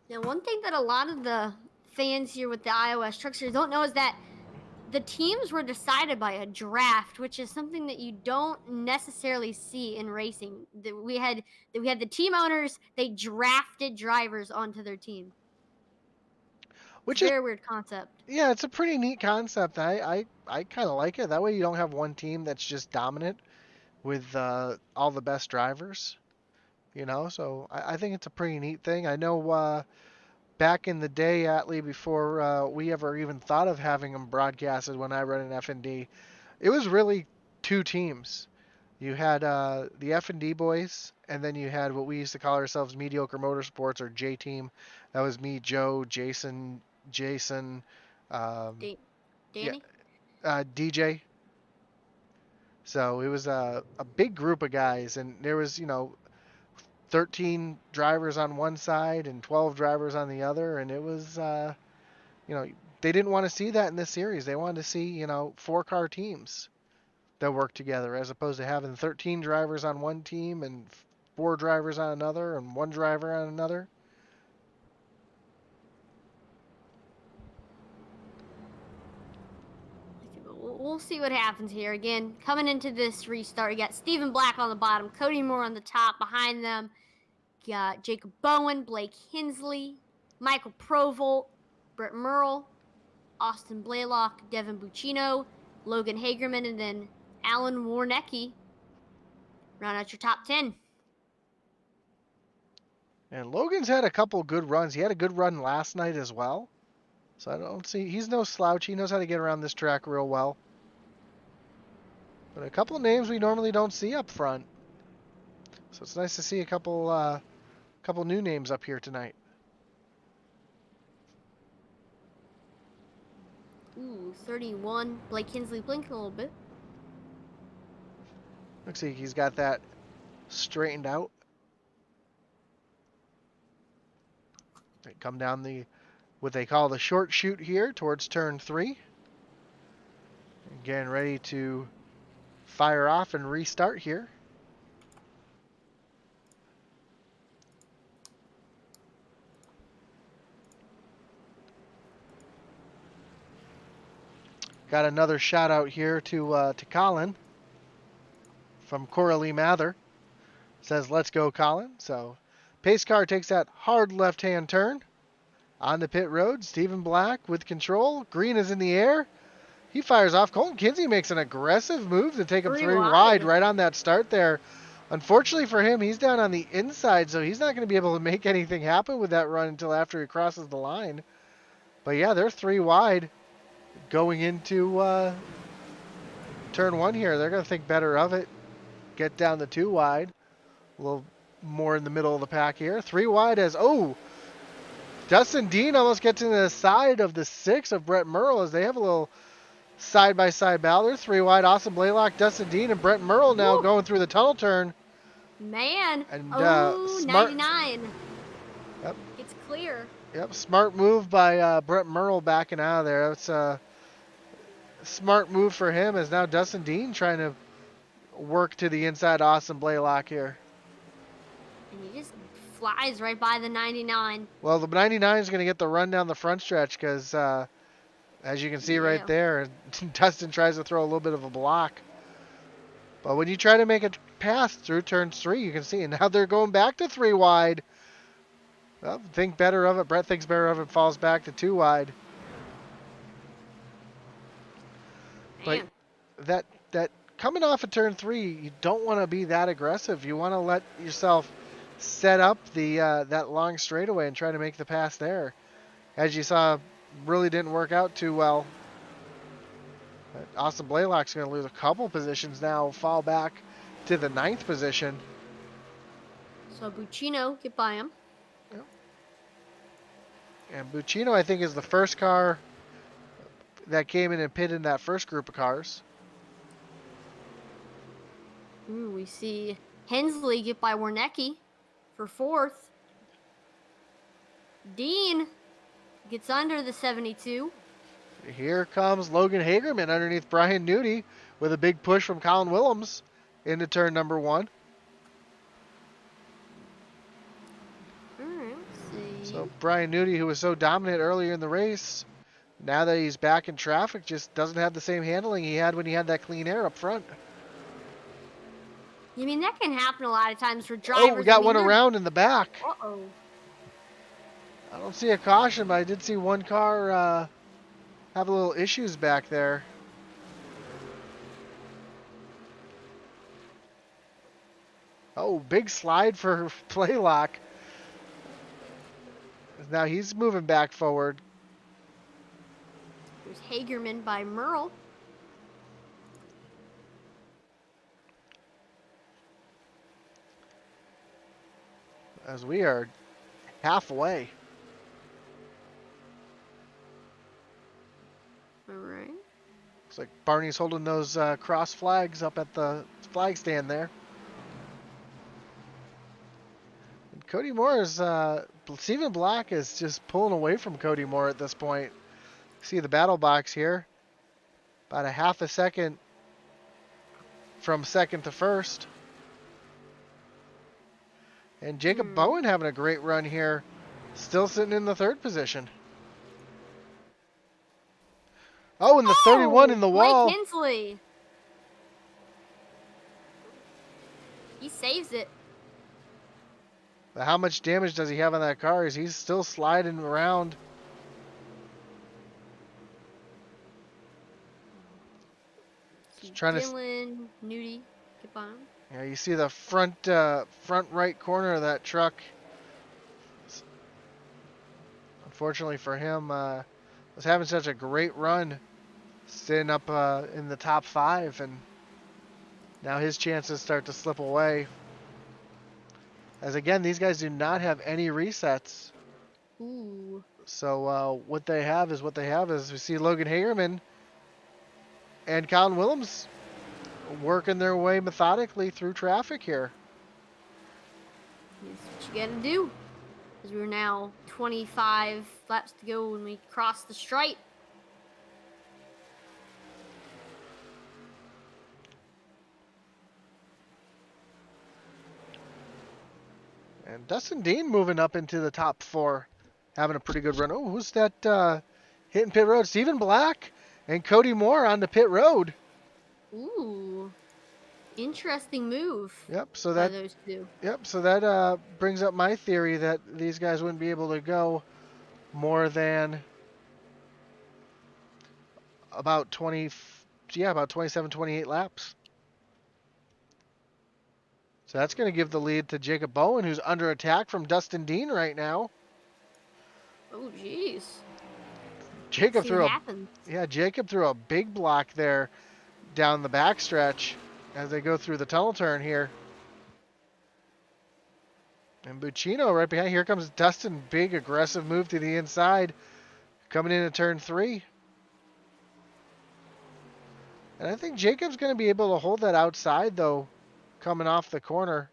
Now, one thing that a lot of the fans here with the iOS trucks don't know is that the teams were decided by a draft, which is something that you don't necessarily see in racing. We had the team owners; they drafted drivers onto their team. Which is a very weird concept. Yeah, it's a pretty neat concept. I kind of like it. That way you don't have one team that's just dominant with all the best drivers. So I think it's a pretty neat thing. I know back in the day, Atlee, before we ever even thought of having them broadcasted when I ran an F&D, it was really two teams. You had the F&D boys, and then you had what we used to call ourselves Mediocre Motorsports, or J-Team. That was me, Joe, Jason, Danny? Yeah, DJ. So it was a big group of guys, and there was, 13 drivers on one side and 12 drivers on the other, and it was, they didn't want to see that in this series. They wanted to see, 4-car teams that work together, as opposed to having 13 drivers on one team and 4 drivers on another and 1 driver on another. We'll see what happens here. Again, coming into this restart, you got Stephen Black on the bottom, Cody Moore on the top behind them. got Jacob Bowen, Blake Hinsley, Michael Provolt, Brett Merle, Austin Blaylock, Devin Buccino, Logan Hagerman, and then Alan Warnecki. Round out your top 10. And Logan's had a couple good runs. He had a good run last night as well. So I don't see, he's no slouch. He knows how to get around this track real well. But a couple names we normally don't see up front. So it's nice to see a couple new names up here tonight. Ooh, 31. Blake Hinsley blinking a little bit. Looks like he's got that straightened out. They come down the, what they call the short chute here towards turn 3. Again, ready to fire off and restart here. Got another shout out here to Colin from Coralie Mather. Says, let's go, Colin. So, pace car takes that hard left-hand turn. On the pit road, Stephen Black with control. Green is in the air. He fires off. Colton Kinsey makes an aggressive move to take him 3 wide right on that start there. Unfortunately for him, he's down on the inside, so he's not going to be able to make anything happen with that run until after he crosses the line. But yeah, they're 3 wide going into turn 1 here. They're going to think better of it. Get down the 2 wide. A little more in the middle of the pack here. 3 wide as, Dustin Dean almost gets in the side of the 6 of Brett Merle as they have a little side-by-side battle. They're 3 wide. Austin Blaylock, Dustin Dean, and Brett Merle now going through the tunnel turn. Man. And, smart. 99. Yep. It's clear. Yep, smart move by Brett Merle backing out of there. That's a smart move for him as now Dustin Dean trying to work to the inside Austin Blaylock here. And he just flies right by the 99. Well, the 99 is going to get the run down the front stretch because, as you can see right there, Dustin tries to throw a little bit of a block. But when you try to make a pass through turn 3, you can see, and now they're going back to 3 wide. Well, think better of it. Brett thinks better of it, falls back to 2 wide. Man. But that coming off of turn 3, you don't want to be that aggressive. You want to let yourself set up the that long straightaway and try to make the pass there. As you saw, really didn't work out too well. But Austin Blaylock's going to lose a couple positions now, fall back to the 9th position. So Buccino get by him. Yep. And Buccino, I think, is the first car that came in and pitted in that first group of cars. Ooh, we see Hensley get by Warnecki for 4th. Dean gets under the 72. Here comes Logan Hagerman underneath Brian Nudie with a big push from Colin Willems into turn number 1. All right, let's see. So Brian Nudie, who was so dominant earlier in the race, now that he's back in traffic, just doesn't have the same handling he had when he had that clean air up front. I mean, that can happen a lot of times for drivers. Oh, we got one around in the back. Uh-oh. I don't see a caution, but I did see one car have a little issues back there. Oh, big slide for Blaylock. Now he's moving back forward. There's Hagerman by Merle. As we are halfway. All right. Looks like Barney's holding those cross flags up at the flag stand there. And Cody Moore is, Stephen Black is just pulling away from Cody Moore at this point. See the battle box here. About a half a second from second to first. And Jacob Bowen having a great run here. Still sitting in the 3rd position. Oh, and the 31 in the wall. Blake Hinsley. He saves it. But how much damage does he have on that car? He's still sliding around. See Trying to. Dylan, Nudie, get by him. Yeah, you see the front right corner of that truck. Unfortunately for him, was having such a great run, staying up in the top 5, and now his chances start to slip away. As again, these guys do not have any resets. Ooh. So what they have is what they have. Is we see Logan Hagerman and Colin Willems working their way methodically through traffic here. That's what you gotta do. Because we're now 25 laps to go when we cross the stripe. And Dustin Dean moving up into the top 4, having a pretty good run. Oh, who's that hitting pit road? Stephen Black and Cody Moore on the pit road. Ooh. Interesting move. Yep. So by that. those two. Yep. So that brings up my theory that these guys wouldn't be able to go more than about 20. Yeah, about 27, 28 laps. So that's going to give the lead to Jacob Bowen, who's under attack from Dustin Dean right now. Oh, jeez. Jacob See threw what a happens. Jacob threw a big block there down the backstretch as they go through the tunnel turn here. And Buccino right behind. Here comes Dustin. Big aggressive move to the inside, coming into turn 3. And I think Jacob's going to be able to hold that outside though, coming off the corner.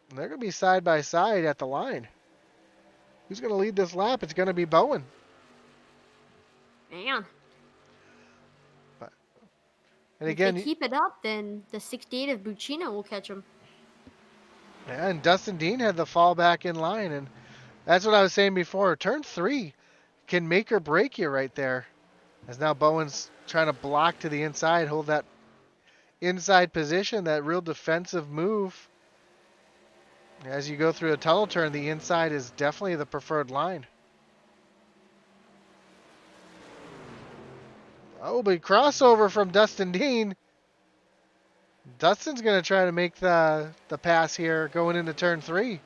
And they're going to be side by side at the line. Who's going to lead this lap? It's going to be Bowen. Man. And if again, they keep it up, then the 68 of Buccino will catch him. Yeah, and Dustin Dean had the fall back in line, and that's what I was saying before. Turn 3 can make or break you right there. As now Bowen's trying to block to the inside, hold that inside position, that real defensive move. As you go through a tunnel turn, the inside is definitely the preferred line. Oh, but crossover from Dustin Dean. Dustin's going to try to make the pass here going into turn 3.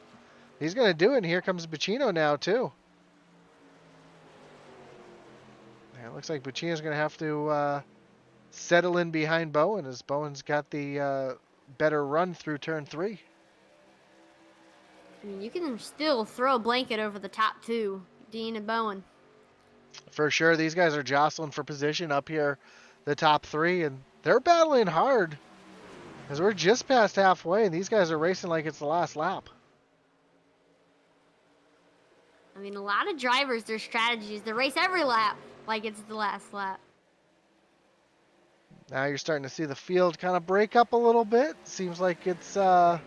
He's going to do it, and here comes Buccino now, too. Yeah, it looks like Buccino's going to have to settle in behind Bowen, as Bowen's got the better run through turn 3. I mean, you can still throw a blanket over the top two, Dean and Bowen. For sure, these guys are jostling for position up here, the top 3, and they're battling hard. As we're just past halfway, and these guys are racing like it's the last lap. I mean, a lot of drivers, their strategy is to race every lap like it's the last lap. Now you're starting to see the field kind of break up a little bit. Seems like it's got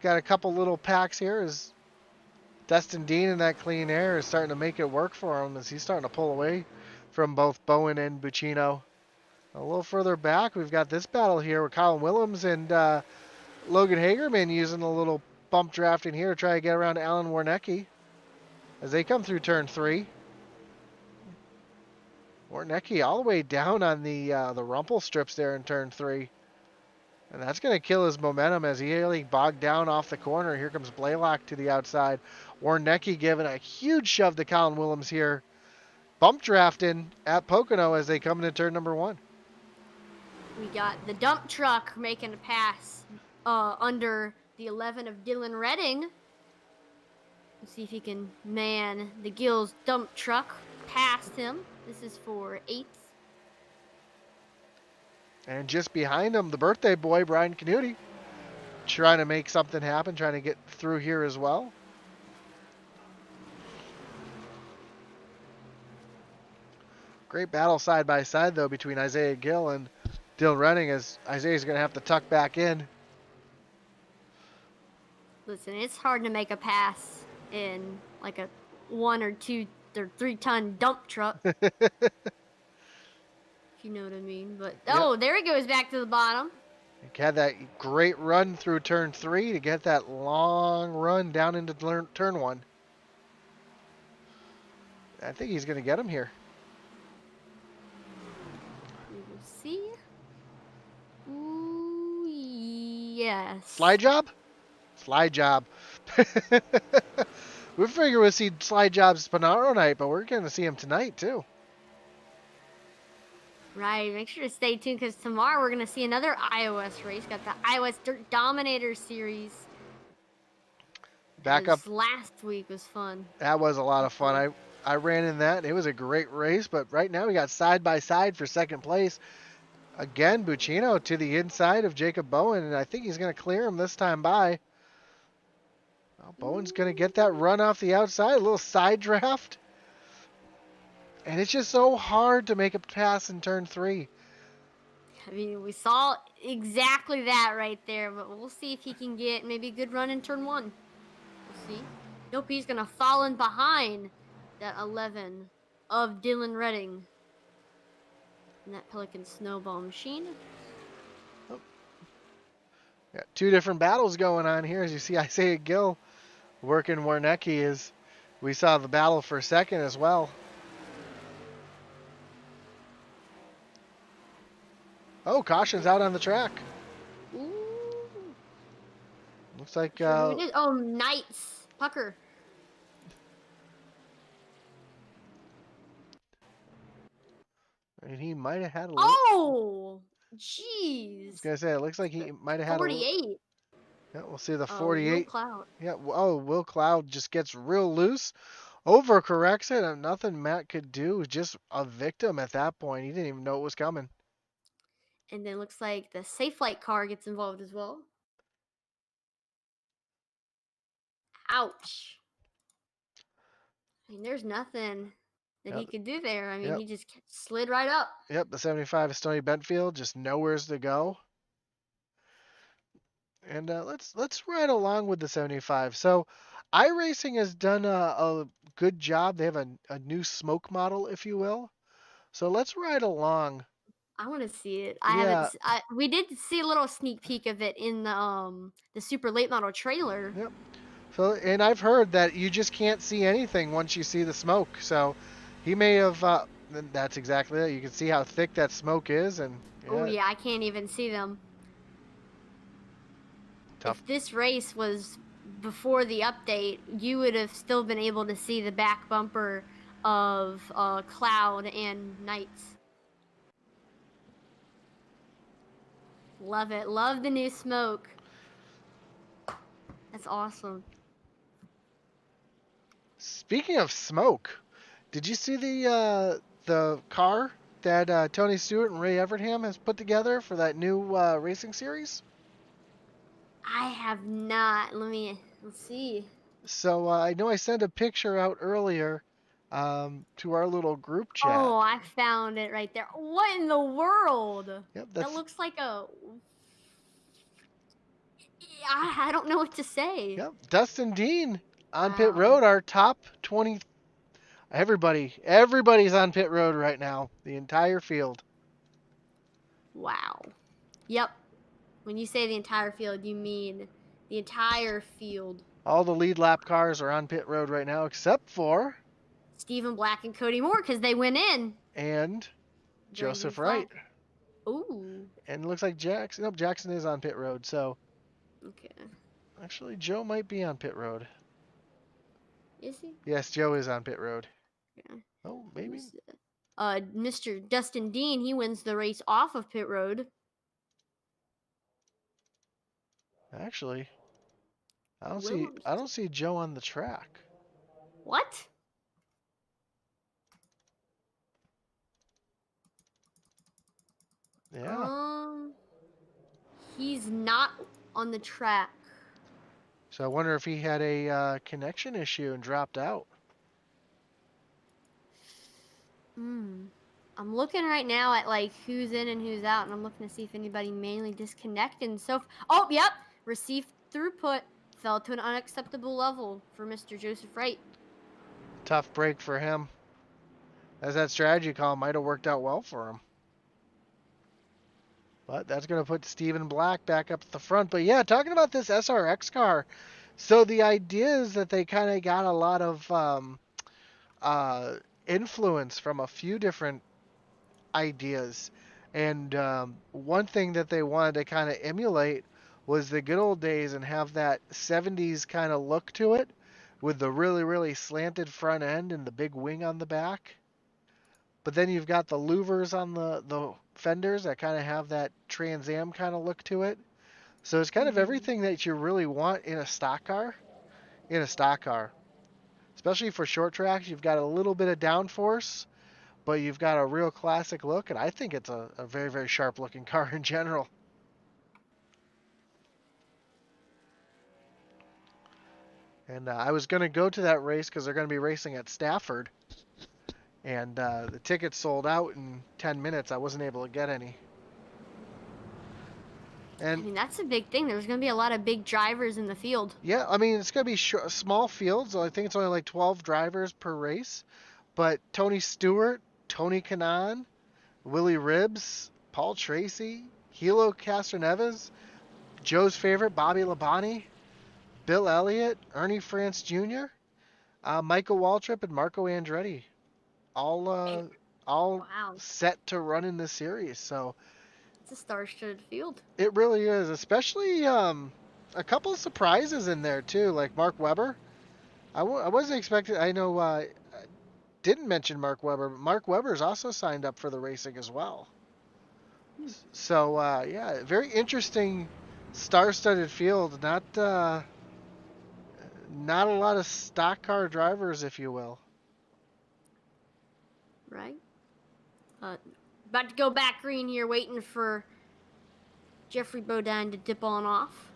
a couple little packs here as Dustin Dean in that clean air is starting to make it work for him as he's starting to pull away from both Bowen and Buccino. A little further back, we've got this battle here with Colin Willems and Logan Hagerman using a little bump drafting here to try to get around Alan Warnecki as they come through turn 3. Warnecki all the way down on the rumple strips there in turn 3. And that's going to kill his momentum as he really bogged down off the corner. Here comes Blaylock to the outside. Warnecki giving a huge shove to Colin Willems here. Bump drafting at Pocono as they come into turn number 1. We got the dump truck making a pass under the 11 of Dylan Redding. Let's see if he can man the Gills dump truck past him. This is for 8th. And just behind him, the birthday boy, Brian Canuti, trying to make something happen, trying to get through here as well. Great battle side by side, though, between Isaiah Gill and Dylan Redding, as Isaiah's going to have to tuck back in. Listen, it's hard to make a pass in like a 1 or 2 or 3 ton dump truck. If you know what I mean. But oh, there he goes back to the bottom. He had that great run through turn 3 to get that long run down into turn 1. I think he's going to get him here. We will see. Ooh, yes. Slide job? Slide job. We figure we'll see slide jobs tomorrow night, but we're going to see him tonight too. Right, make sure to stay tuned because tomorrow we're going to see another iOS race. Got the iOS Dirt Dominator Series. Back up. Last week was fun. That was a lot of fun. I ran in that. It was a great race, but right now we got side by side for second place. Again, Buccino to the inside of Jacob Bowen, and I think he's going to clear him this time by. Well, Bowen's going to get that run off the outside, a little side draft. And it's just so hard to make a pass in turn 3. I mean, we saw exactly that right there, but we'll see if he can get maybe a good run in turn 1. We'll see. Nope, he's going to fall in behind that 11 of Dylan Redding. And that Pelican Snowball Machine. Oh. Got 2 different battles going on here. As you see, Isaiah Gill working Warnecki as we saw the battle for second as well. Oh, caution's out on the track. Ooh. Looks like... Oh, Knights. Pucker. And he might have had a little... Oh! Jeez. I was going to say, it looks like he might have had 48. Yeah, we'll see the 48. Will Cloud. Yeah, Will Cloud just gets real loose. Overcorrects it, and nothing Matt could do. Just a victim at that point. He didn't even know it was coming. And then looks like the Safe Flight car gets involved as well. Ouch. I mean, there's nothing that he could do there. I mean, he just slid right up. Yep, the 75 Stony Bentfield, just nowhere's to go. And let's ride along with the 75. So, iRacing has done a good job. They have a new smoke model, if you will. So let's ride along. I want to see it. I haven't. We did see a little sneak peek of it in the super late model trailer. Yep. So, and I've heard that you just can't see anything once you see the smoke. So, he may have. That's exactly it. You can see how thick that smoke is, and. Yeah. Oh yeah, I can't even see them. Tough. If this race was before the update, you would have still been able to see the back bumper of Cloud and Knights. Love it. Love the new smoke. That's awesome. Speaking of smoke, did you see the car that Tony Stewart and Ray Evernham has put together for that new racing series? I have not. Let's see. So I know I sent a picture out earlier to our little group chat. Oh, I found it right there. What in the world? Yep, that looks like a... I don't know what to say. Yep, Dustin Dean on pit road, our top 20. Everybody's on pit road right now. The entire field. Wow. Yep. When you say the entire field, you mean the entire field. All the lead lap cars are on pit road right now, except for Stephen Black and Cody Moore, because they went in. And Joseph Wright. Ooh. And it looks like Jackson. Nope, Jackson is on pit road. So. Okay. Actually, Joe might be on pit road. Is he? Yes, Joe is on pit road. Yeah. Oh, maybe. Mr. Dustin Dean, he wins the race off of pit road. Actually, I don't see Joe on the track. What? Yeah. He's not on the track. So I wonder if he had a connection issue and dropped out. I'm looking right now at like who's in and who's out, and I'm looking to see if anybody manually disconnected. And so, oh, yep, received throughput fell to an unacceptable level for Mr. Joseph Wright. Tough break for him. As that strategy call might have worked out well for him. But that's going to put Stephen Black back up at the front. But yeah, talking about this SRX car. So the idea is that they kind of got a lot of uh, influence from a few different ideas. And one thing that they wanted to kind of emulate was the good old days and have that 70s kind of look to it with the really, really slanted front end and the big wing on the back. But then you've got the louvers on the fenders that kind of have that Trans Am kind of look to it. So it's kind of Hmm. everything that you really want in a stock car. In a stock car, especially for short tracks, you've got a little bit of downforce, but you've got a real classic look, and I think it's a very, very sharp looking car in general. And I was going to go to that race because they're going to be racing at Stafford, and the tickets sold out in 10 minutes. I wasn't able to get any. I And mean, that's a big thing. There's going to be a lot of big drivers in the field. yeah, I mean, it's going to be small fields. I think it's only like 12 drivers per race. But Tony Stewart, Tony Kanaan, Willie Ribbs, Paul Tracy, Hilo Castroneves, Joe's favorite, Bobby Labonte, Bill Elliott, Ernie France Jr., Michael Waltrip, and Marco Andretti, all And all wow, set to run in this series. So it's a star-studded field. it really is, especially a couple of surprises in there too, like Mark Webber. I wasn't expecting. I know I didn't mention Mark Webber, but Mark Webber is also signed up for the racing as well. Hmm. So yeah, very interesting, star-studded field. Not a lot of stock car drivers, if you will. Right? Uh, about to go back green here, waiting for Jeffrey Bodine to dip on off.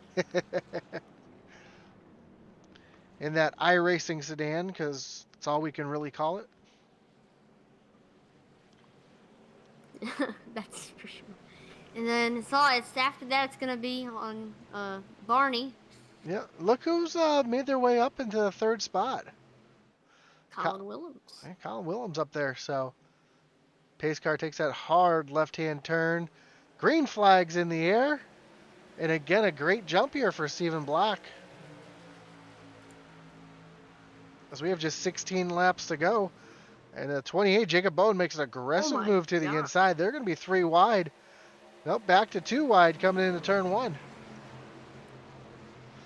In that iRacing sedan, because that's all we can really call it. That's for sure. And then it's after that. It's gonna be on Barney, Yeah, look who's made their way up into the third spot. Colin Willems. Colin Willems up there. So pace car takes that hard left-hand turn. Green flags in the air. And again, a great jump here for Stephen Black. As we have just 16 laps to go. And at 28, Jacob Bone makes an Oh aggressive my move to the god! inside. They're going to be 3 wide. Nope, back to 2 wide coming into turn 1.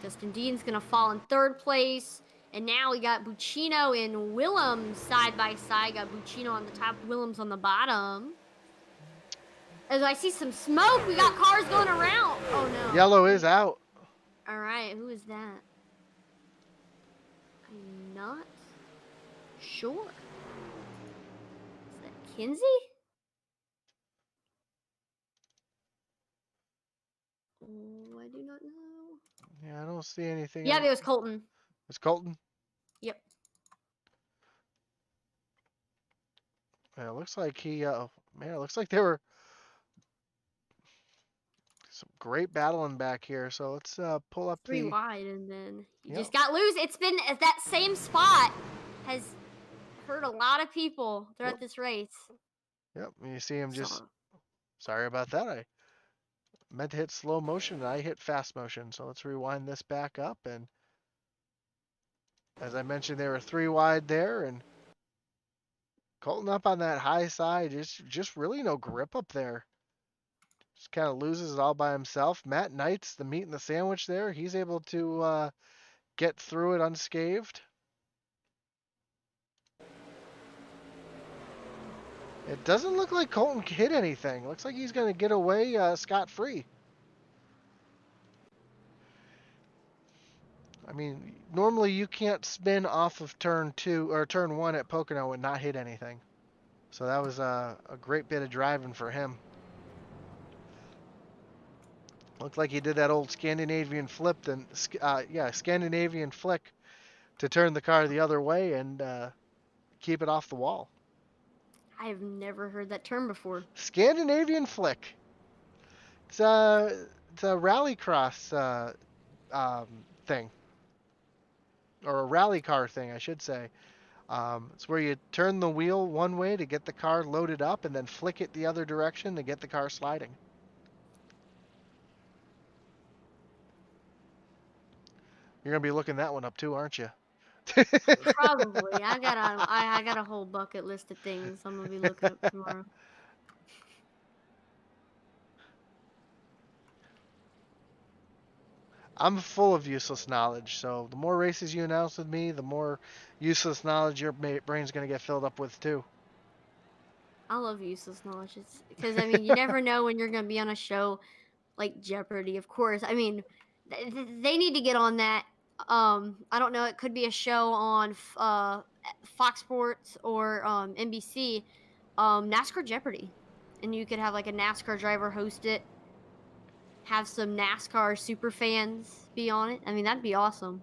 Dustin Dean's gonna fall in third place. And now we got Buccino and Willems side by side. Got Buccino on the top, Willems on the bottom. As I see some smoke, we got cars going around. Oh no. Yellow is out. All right, who is that? I'm not sure. Is that Kinsey? Oh, I do not know. Yeah, I don't see anything Yeah, else. it was Colton. It's Colton. Yep. Yeah, it looks like man, it looks like they were some great battling back here. So let's pull up Three the. wide, and then he Yep, just got loose. It's been that same spot has hurt a lot of people yep, throughout this race. yep. You see him just. So Sorry about that. I meant to hit slow motion and I hit fast motion. So let's rewind this back up. And as I mentioned, there were 3 wide there, and Colton up on that high side. Just really no grip up there. Just kind of loses it all by himself. Matt Knight's the meat and the sandwich there. He's able to get through it unscathed. It doesn't look like Colton hit anything. Looks like he's going to get away scot-free. I mean, normally you can't spin off of turn 2 or turn 1 at Pocono and not hit anything. So that was a great bit of driving for him. Looked like he did that old Scandinavian flip, and yeah, Scandinavian flick to turn the car the other way and keep it off the wall. I have never heard that term before. Scandinavian flick. It's a rallycross thing, or a rally car thing, I should say. It's where you turn the wheel one way to get the car loaded up, and then flick it the other direction to get the car sliding. You're gonna be looking that one up too, aren't you? Probably. I got a whole bucket list of things I'm gonna be looking up tomorrow. I'm full of useless knowledge, so the more races you announce with me, the more useless knowledge your brain's gonna get filled up with too. I love useless knowledge. It's because I mean you never know when you're gonna be on a show like Jeopardy. Of course, I mean they need to get on that. I don't know. It could be a show on Fox Sports or NBC. NASCAR Jeopardy, and you could have like a NASCAR driver host it. Have some NASCAR super fans be on it. I mean that'd be awesome.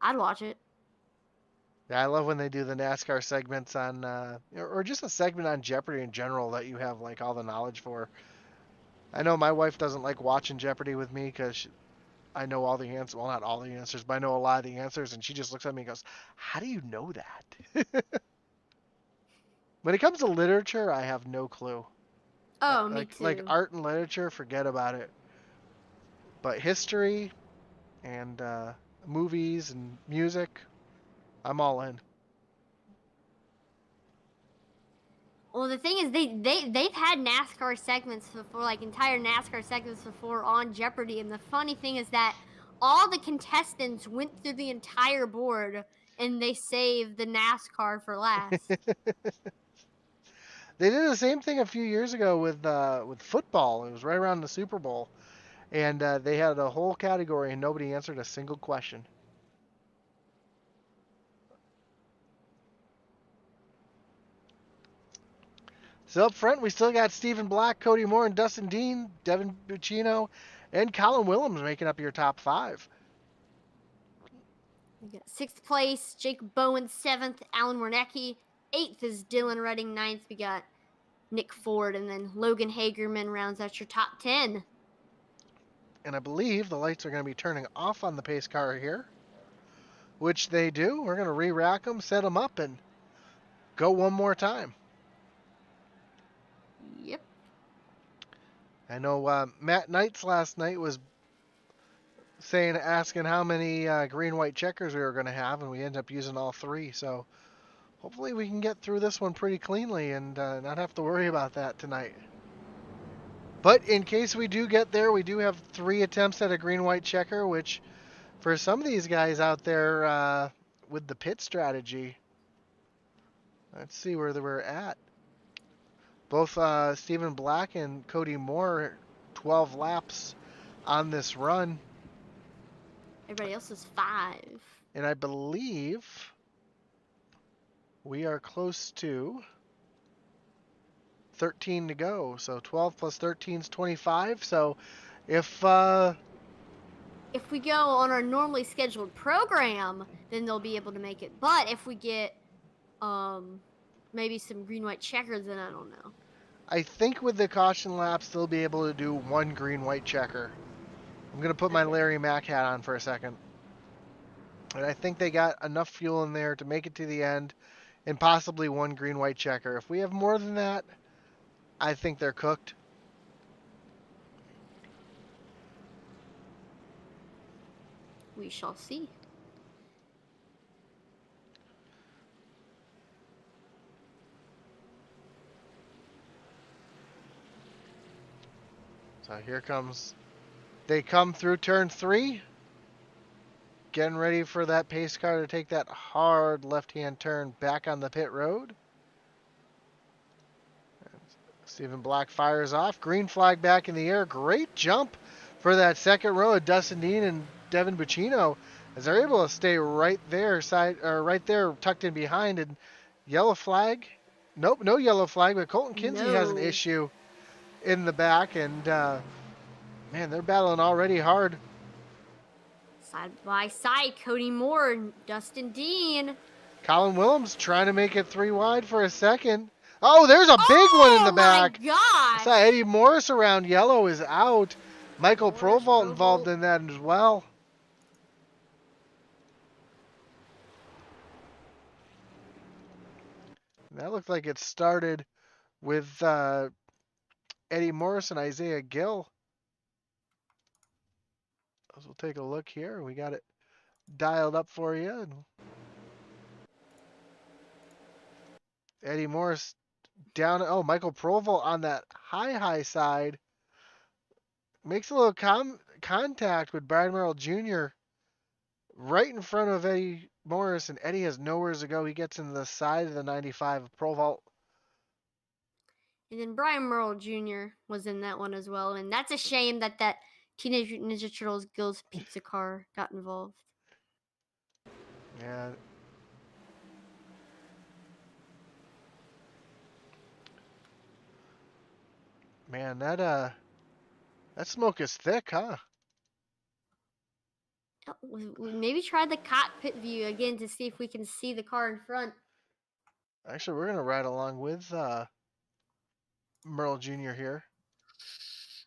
I'd watch it. Yeah, I love when they do the NASCAR segments on, or just a segment on Jeopardy in general that you have like all the knowledge for. I know my wife doesn't like watching Jeopardy with me because I know all the answers. Well, not all the answers, but I know a lot of the answers, and she just looks at me and goes, "How do you know that?" When it comes to literature, I have no clue. Oh, me Like too. art and literature, forget about it. But history and movies and music, I'm all in. Well, the thing is, they've had NASCAR segments before, like entire NASCAR segments before on Jeopardy, and the funny thing is that all the contestants went through the entire board, and they saved the NASCAR for last. They did the same thing a few years ago with football. It was right around the Super Bowl, and they had a whole category, and nobody answered a single question. So up front, we still got Stephen Black, Cody Moore, and Dustin Dean, Devin Buccino, and Colin Willems making up your top five. We got sixth place, Jake Bowen. Seventh, Alan Wernicke. Eighth is Dylan Redding. Ninth, we got Nick Ford, and then Logan Hagerman rounds out your top 10. And I believe the lights are going to be turning off on the pace car here, which they do. We're going to re-rack them, set them up, and go one more time. Yep. I know Matt Knights last night was asking how many green-white checkers we were going to have, and we ended up using all three. So hopefully we can get through this one pretty cleanly and not have to worry about that tonight. But in case we do get there, we do have 3 attempts at a green-white checker, which for some of these guys out there with the pit strategy, let's see where we're at. Both Stephen Black and Cody Moore, 12 laps on this run. Everybody else is 5. And I believe we are close to 13 to go. So 12 plus 13 is 25. So if we go on our normally scheduled program, then they'll be able to make it. But if we get maybe some green white checkers, then I don't know. I think with the caution laps they'll be able to do 1 green white checker. I'm gonna put my Larry Mack hat on for a second. And I think they got enough fuel in there to make it to the end and possibly 1 green white checker. If we have more than that, I think they're cooked. We shall see. So here comes, they come through turn 3, getting ready for that pace car to take that hard left-hand turn back on the pit road. Stephen Black fires off, green flag back in the air, great jump for that second row of Dustin Dean and Devin Buccino as they're able to stay right there, right there tucked in behind. And yellow flag, nope, no yellow flag, but Colton Kinsey has an issue in the back, and man, they're battling already hard. Side by side, Cody Moore and Dustin Dean. Colin Willems trying to make it 3 wide for a second. Oh, there's a big one in the back. Oh my gosh! I saw Eddie Morris around yellow is out. Michael Provolt involved in that as well. That looked like it started with Eddie Morris and Isaiah Gill. We'll take a look here. We got it dialed up for you. And Eddie Morris down. Oh, Michael Proval on that high side makes a little contact with Brian Merrill Jr. right in front of Eddie Morris, and Eddie has nowhere to go. He gets into the side of the 95 of Proval. And then Brian Merle Jr. was in that one as well, and that's a shame that Teenage Mutant Ninja Turtles Gills Pizza car got involved. Yeah. Man, that smoke is thick, huh? We maybe try the cockpit view again to see if we can see the car in front. Actually, we're gonna ride along with Merle Jr. here,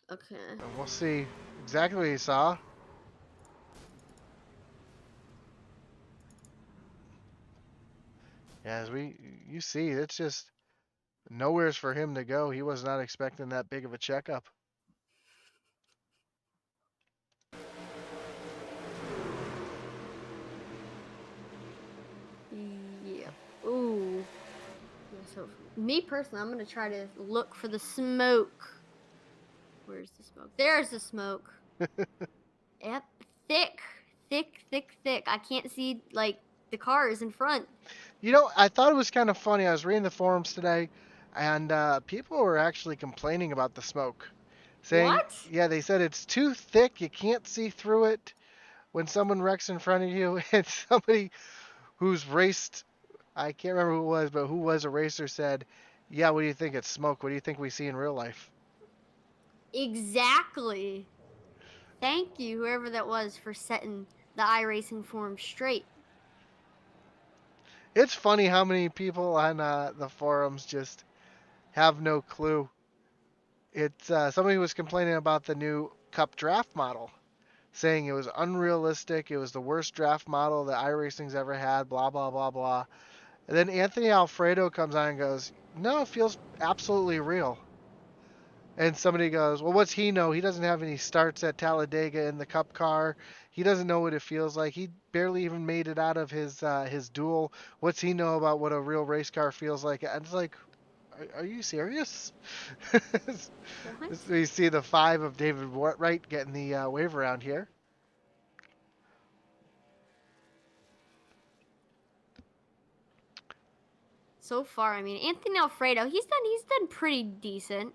Okay. and we'll see exactly what he saw. Yeah, as you see, it's just nowhere's for him to go. He was not expecting that big of a checkup. Yeah. Ooh. So me personally, I'm gonna try to look for the smoke. Where's the smoke? There's the smoke. Yep. Thick. I can't see like the cars in front. You know, I thought it was kind of funny. I was reading the forums today, and people were actually complaining about the smoke, saying, What? yeah, they said it's too thick. You can't see through it when someone wrecks in front of you. And somebody who's raced, I can't remember who it was, but who was a racer said, yeah, what do you think? It's smoke. What do you think we see in real life? Exactly. Thank you, whoever that was, for setting the iRacing forum straight. It's funny how many people on the forums just have no clue. It's somebody was complaining about the new Cup draft model, saying it was unrealistic. It was the worst draft model that iRacing's ever had. Blah blah blah blah. And then Anthony Alfredo comes on and goes, "No, it feels absolutely real." And somebody goes, "Well, what's he know? He doesn't have any starts at Talladega in the Cup car. He doesn't know what it feels like. He barely even made it out of his duel. What's he know about what a real race car feels like?" And it's like, are you serious? What? We see the 5 of David Wright getting the wave around here. So far, I mean, Anthony Alfredo, he's done pretty decent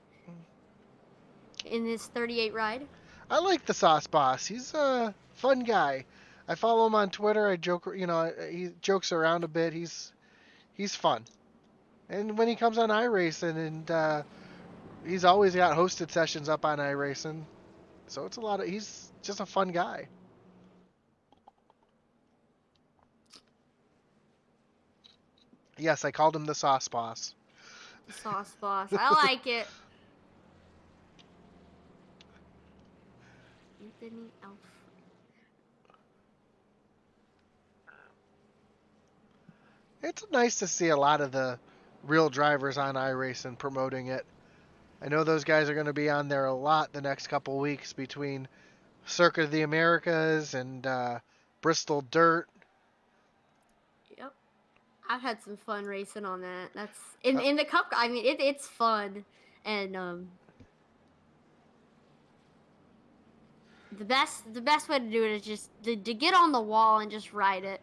in this 38 ride. I like the Sauce Boss. He's a fun guy. I follow him on Twitter. I joke, he jokes around a bit. He's fun. And when he comes on iRacing, and he's always got hosted sessions up on iRacing, so it's a lot of. He's just a fun guy. Yes, I called him the Sauce Boss. The Sauce Boss. I like it. Anthony Alfredo. It's nice to see a lot of the real drivers on iRacing promoting it. I know those guys are going to be on there a lot the next couple weeks between Circuit of the Americas and Bristol Dirt. Yep. I've had some fun racing on that. That's in the cup. I mean, it's fun, and the best way to do it is just to get on the wall and just ride it.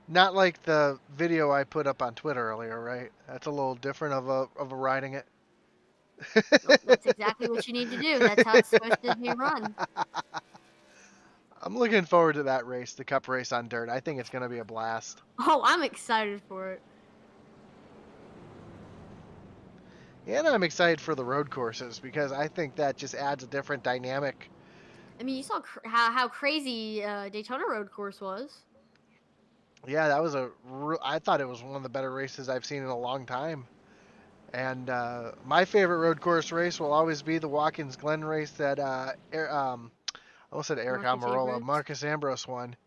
Not like the video I put up on Twitter earlier, right? That's a little different of a riding it. Nope, that's exactly what you need to do. That's how it's supposed to be run. I'm looking forward to that race, the Cup race on dirt. I think it's going to be a blast. Oh, I'm excited for it. And I'm excited for the road courses because I think that just adds a different dynamic. I mean, you saw how crazy Daytona Road Course was. Yeah, that was I thought it was one of the better races I've seen in a long time. And my favorite road course race will always be the Watkins Glen race that I almost said Eric Marcus Almirola, Ambrose. Marcus Ambrose won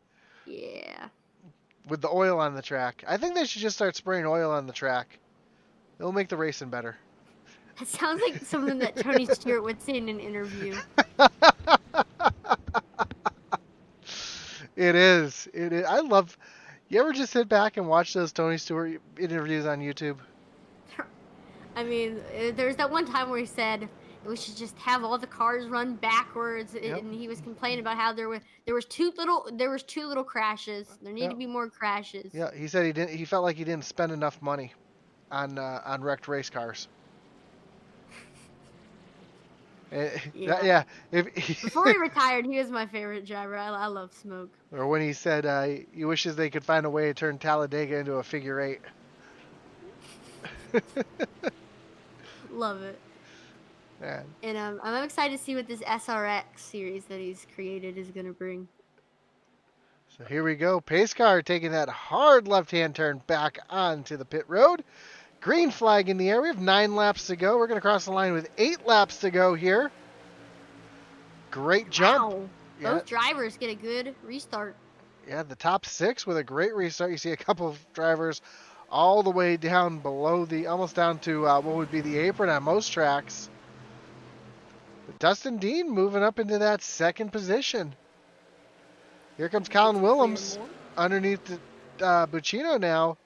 Yeah. with the oil on the track. I think they should just start spraying oil on the track. It'll make the racing better. That sounds like something that Tony Stewart would say in an interview. It is. It is. I love. You ever just sit back and watch those Tony Stewart interviews on YouTube? I mean, there's that one time where he said we should just have all the cars run backwards, Yep. and he was complaining about how there was too little crashes. There need to Yep. be more crashes. Yeah. He said he didn't. He felt like he didn't spend enough money on wrecked race cars. Yeah. Yeah. If Before he retired, he was my favorite driver. I love Smoke. or when he said he wishes they could find a way to turn Talladega into a figure eight. Love it. Man. And I'm excited to see what this SRX series that he's created is gonna bring. So here we go. Pace car taking that hard left-hand turn back onto the pit road. Green flag in the air. We have 9 laps to go. We're going to cross the line with 8 laps to go here. Great jump. Wow. Yeah, Both drivers get a good restart. yeah, the top 6 with a great restart. You see a couple of drivers all the way down below almost down to what would be the apron on most tracks. But Dustin Dean moving up into that second position. Here comes Colin Willems underneath Buccino now,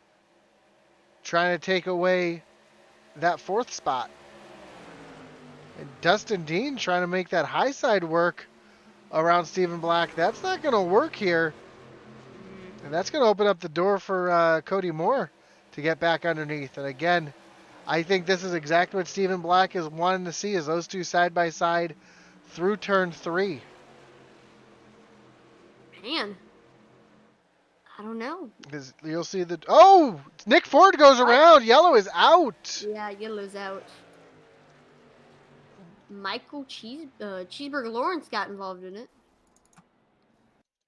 trying to take away that 4th spot. And Dustin Dean trying to make that high side work around Stephen Black. That's not going to work here. And that's going to open up the door for Cody Moore to get back underneath. And again, I think this is exactly what Stephen Black is wanting to see, is those two side by side through turn 3. Man, I don't know. Because you'll see the Nick Ford goes around. Yellow is out. Yeah, yellow's out. Michael Cheeseburger Lawrence got involved in it.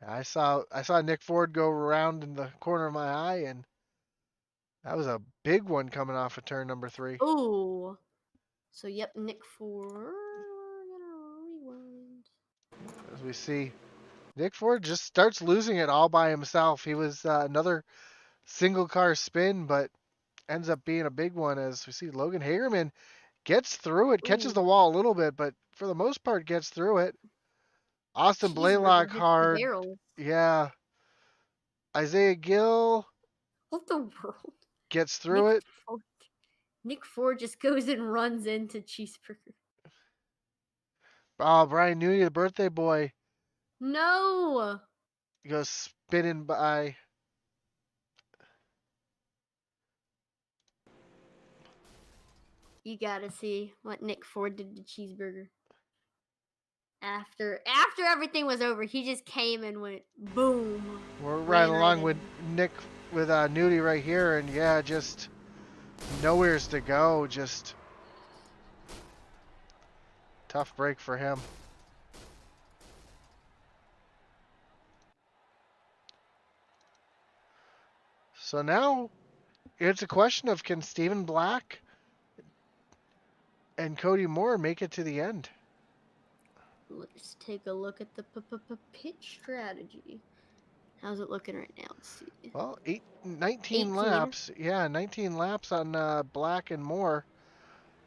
I saw Nick Ford go around in the corner of my eye, and that was a big one coming off of turn number 3. Oh, so yep, Nick Ford. We're gonna rewind. As we see, Nick Ford just starts losing it all by himself. He was another single car spin, but ends up being a big one. As we see, Logan Hagerman gets through it, catches Ooh. the wall a little bit, but for the most part gets through it. Austin Cheeseburger Blaylock hits the hard. barrel. Yeah. Isaiah Gill What the world? gets through it. Nick Ford just goes and runs into Cheeseburger. Oh, Brian Newey, the birthday boy, No. goes spinning by. You gotta see what Nick Ford did to Cheeseburger. After everything was over, he just came and went boom. We're Ran riding right along in. with Nick, with Nudie right here, and yeah, just nowhere's to go. Just tough break for him. So now it's a question of, can Stephen Black and Cody Moore make it to the end? Let's take a look at the pitch strategy. How's it looking right now? Let's see. Well, 19 18. laps. Yeah, 19 laps on Black and Moore.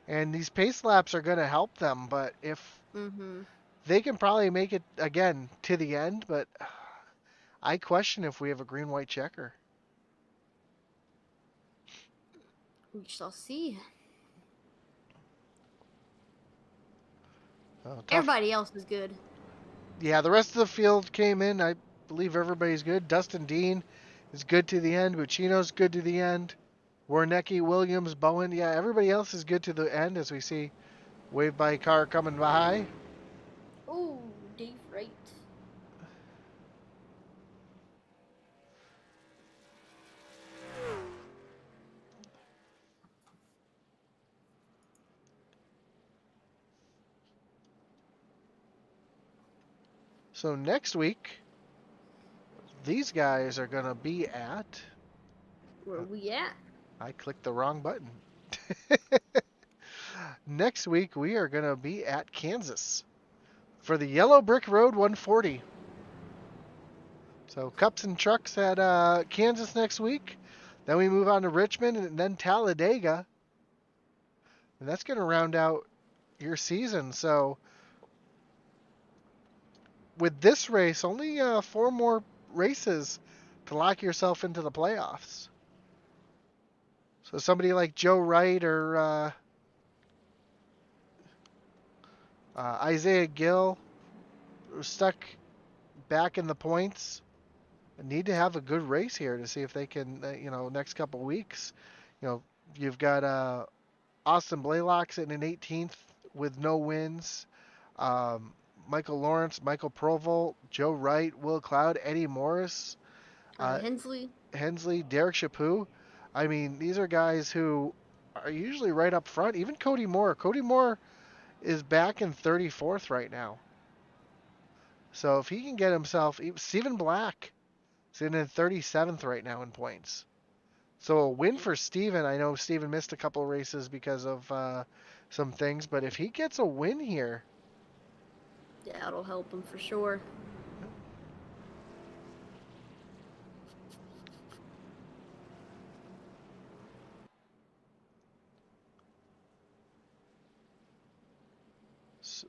And these pace laps are going to help them, but if they can probably make it again to the end, but I question if we have a green-white checker. We shall see. Oh, Everybody else is good. Yeah, the rest of the field came in. I believe everybody's good. Dustin Dean is good to the end. Buccino's good to the end. Warnecki, Williams, Bowen. Yeah, everybody else is good to the end, as we see wave by car coming by. Oh, Dave Wright. So next week, these guys are going to be at... Where we at? I clicked the wrong button. Next week, we are going to be at Kansas for the Yellow Brick Road 140. So Cups and Trucks at Kansas next week. Then we move on to Richmond and then Talladega. And that's going to round out your season. So with this race, only 4 more races to lock yourself into the playoffs. So somebody like Joe Wright or Isaiah Gill are stuck back in the points need to have a good race here to see if they can, next couple weeks. You've got Austin Blaylock sitting in 18th with no wins. Um, Michael Lawrence, Michael Provolt, Joe Wright, Will Cloud, Eddie Morris, uh, Hensley. Hensley, Derek Chapu. I mean, these are guys who are usually right up front. Even Cody Moore. Cody Moore is back in 34th right now. So if he can get himself, Stephen Black sitting in 37th right now in points. So a win for Steven. I know Steven missed a couple races because of some things, but if he gets a win here, yeah, it'll help him for sure.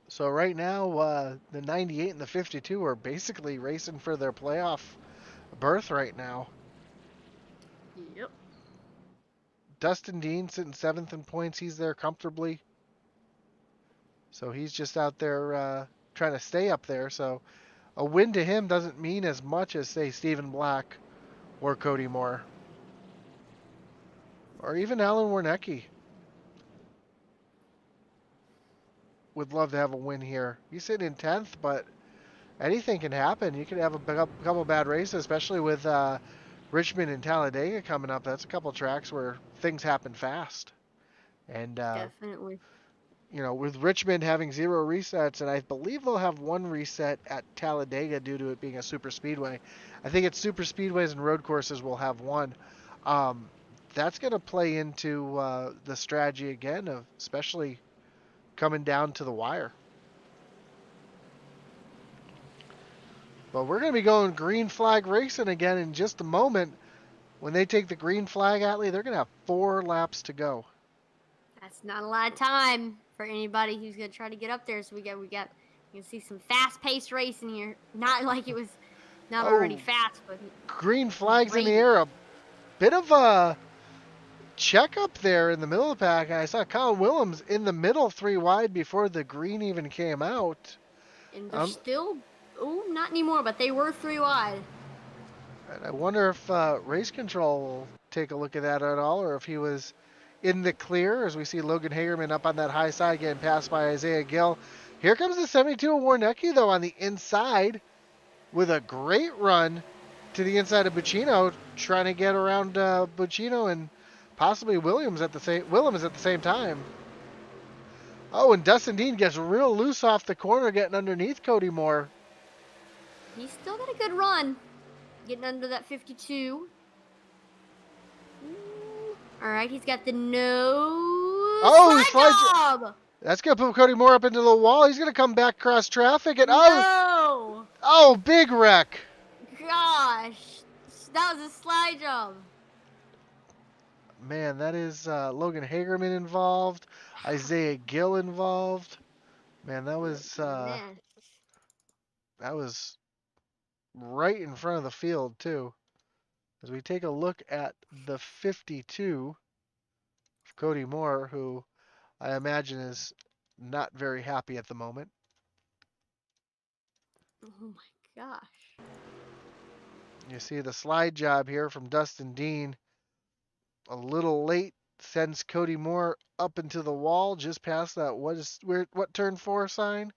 So right now, the 98 and the 52 are basically racing for their playoff berth right now. Yep. Dustin Dean sitting 7th in points. He's there comfortably. So he's just out there trying to stay up there. So a win to him doesn't mean as much as, say, Stephen Black or Cody Moore. Or even Alan Warnecki. Would love to have a win here. He's sitting in 10th, but anything can happen. You could have a couple bad races, especially with Richmond and Talladega coming up. That's a couple tracks where things happen fast. And, Definitely. With Richmond having 0 resets, and I believe they'll have 1 reset at Talladega due to it being a super speedway. I think it's super speedways and road courses will have 1. That's going to play into the strategy again of especially coming down to the wire. But we're going to be going green flag racing again in just a moment. When they take the green flag, Atlee, they're going to have 4 laps to go. That's not a lot of time for anybody who's going to try to get up there. So we got you can see some fast-paced racing here. Not like it was not already fast, but green flags in the air. A bit of a check up there in the middle of the pack. And I saw Colin Willems in the middle 3 wide before the green even came out. And they're still, not anymore, but they were 3 wide. And I wonder if race control will take a look at that at all, or if he was in the clear, as we see Logan Hagerman up on that high side getting passed by Isaiah Gill. Here comes the 72 of Warnecki, though, on the inside with a great run to the inside of Buccino, trying to get around Buccino and possibly Williams at the same time. Oh, and Dustin Dean gets real loose off the corner, getting underneath Cody Moore. He's still got a good run, getting under that 52. All right, he's got the slide job. That's going to put Cody Moore up into the wall. He's going to come back across traffic. And big wreck. Gosh, that was a slide job. Man, that is Logan Hagerman involved. Isaiah Gill involved. Man, that was right in front of the field, too. As we take a look at the 52 of Cody Moore, who I imagine is not very happy at the moment. Oh my gosh. You see the slide job here from Dustin Dean. A little late, sends Cody Moore up into the wall, just past that what turn 4 sign.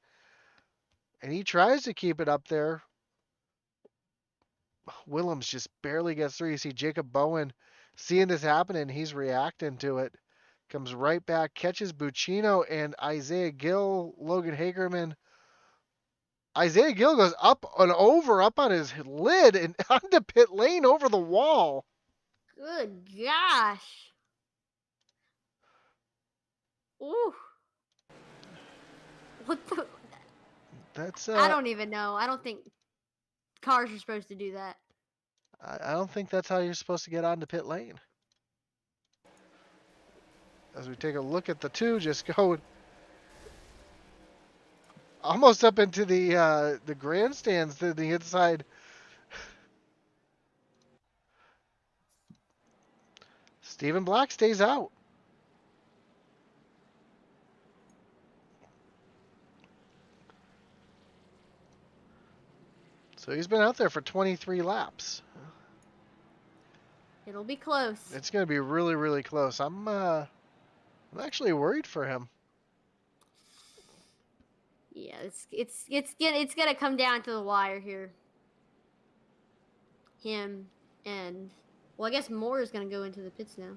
And he tries to keep it up there. Willems just barely gets through. You see Jacob Bowen seeing this happen, and he's reacting to it. Comes right back, catches Buccino and Isaiah Gill, Logan Hagerman. Isaiah Gill goes up and over, up on his lid, and onto pit lane over the wall. Good gosh. Ooh. What the? That's. I don't even know. I don't think cars are supposed to do that. I don't think that's how you're supposed to get onto pit lane. As we take a look at the 2, just going almost up into the grandstands to the inside Stephen Black stays out. So he's been out there for 23 laps. It'll be close. It's going to be really, really close. I'm actually worried for him. Yeah, it's gonna come down to the wire here. Him and well, I guess Moore is gonna go into the pits now.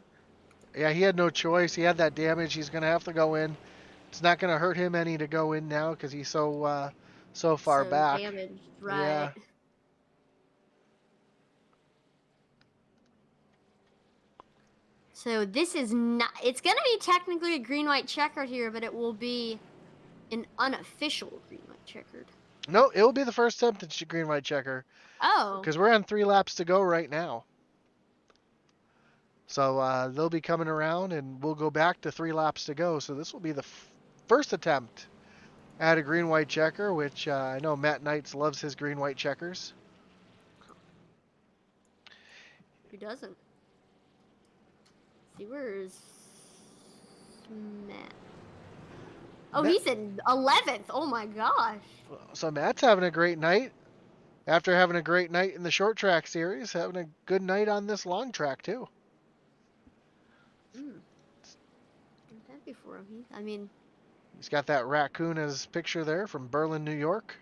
Yeah, he had no choice. He had that damage. He's going to have to go in. It's not going to hurt him any to go in now because he's so far So back. damaged, right? Yeah. So this is not. It's gonna be technically a green-white checkered here, but it will be an unofficial green-white checkered. No, it will be the first attempt at green white checker Oh. because we're on 3 laps to go right now. So they'll be coming around and we'll go back to 3 laps to go. So this will be the first attempt at a green white checker, which I know Matt Knights loves his green white checkers. Who doesn't? See, where's Matt? Oh, Matt, he's in 11th. Oh my gosh. so Matt's having a great night. After having a great night in the short track series, having a good night on this long track too. I'm happy for him. I mean, he's got that raccoon as picture there from Berlin, New York.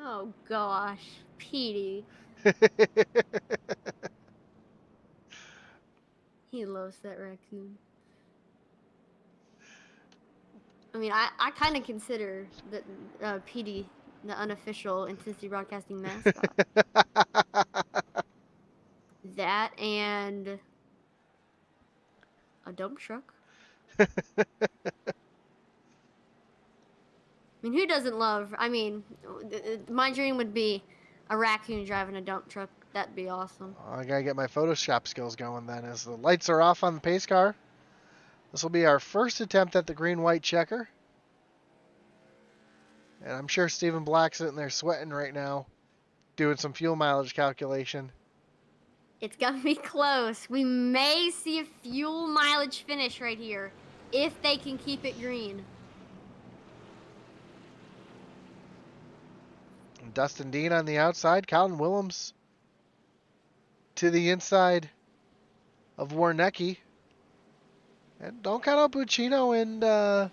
oh gosh, Petey. He loves that raccoon. I mean, I kind of consider that Petey the unofficial Intensity Broadcasting mascot. That and a dump truck. I mean, who doesn't love? I mean, my dream would be a raccoon driving a dump truck. That'd be awesome. I gotta get my Photoshop skills going then. As the lights are off on the pace car, this will be our first attempt at the green-white checker. And I'm sure Stephen Black's sitting there sweating right now, doing some fuel mileage calculation. It's gonna be close. We may see a fuel mileage finish right here if they can keep it green. Dustin Dean on the outside, Colin Willems to the inside of Warnecki. And don't count out Buccino and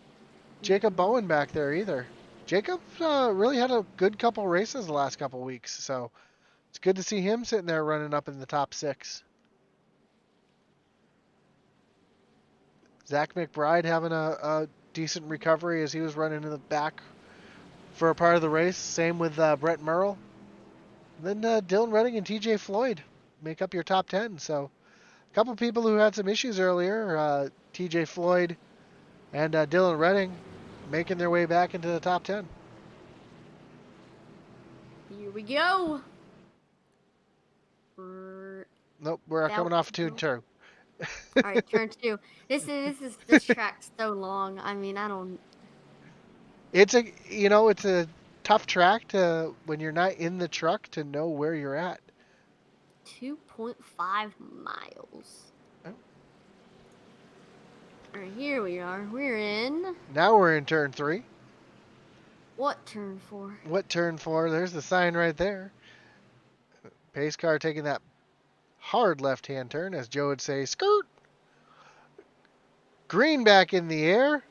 Jacob Bowen back there either. Jacob really had a good couple races the last couple weeks, so it's good to see him sitting there running up in the top 6. Zach McBride having a decent recovery as he was running in the back for a part of the race. Same with Brett Merle. Then Dylan Redding and TJ Floyd make up your top 10. So a couple people who had some issues earlier, TJ Floyd and Dylan Redding, making their way back into the top 10. Here we go. Nope, we're coming off turn 2. All right, turn 2. This track's so long. I mean, I don't. It's a tough track to when you're not in the truck to know where you're at. 2.5 miles. Oh. All right, here we are. We're in. Now we're in turn 3. What turn 4? What turn 4? There's the sign right there. Pace car taking that hard left-hand turn, as Joe would say, skirt. Green back in the air.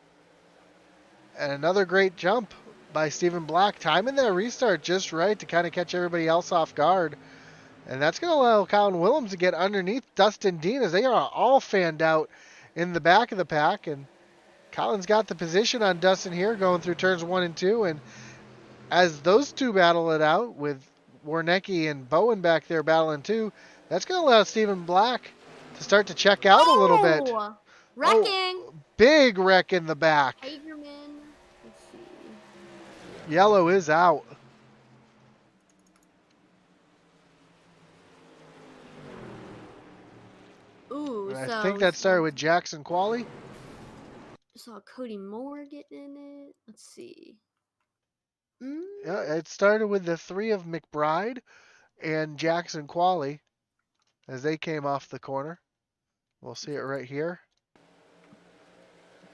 And another great jump by Stephen Black. Timing that restart just right to kind of catch everybody else off guard. And that's going to allow Colin Willems to get underneath Dustin Dean as they are all fanned out in the back of the pack. And Colin's got the position on Dustin here going through turns 1 and 2. And as those two battle it out with Warnecki and Bowen back there battling too, that's going to allow Stephen Black to start to check out a little bit. Wrecking. Oh, big wreck in the back. Hagerman. Let's see. Yellow is out. Ooh, And so I think that started with Jackson Qualley. Saw Cody Moore getting in it. Let's see. Yeah, it started with the 3 of McBride and Jackson Qualley as they came off the corner. We'll see it right here.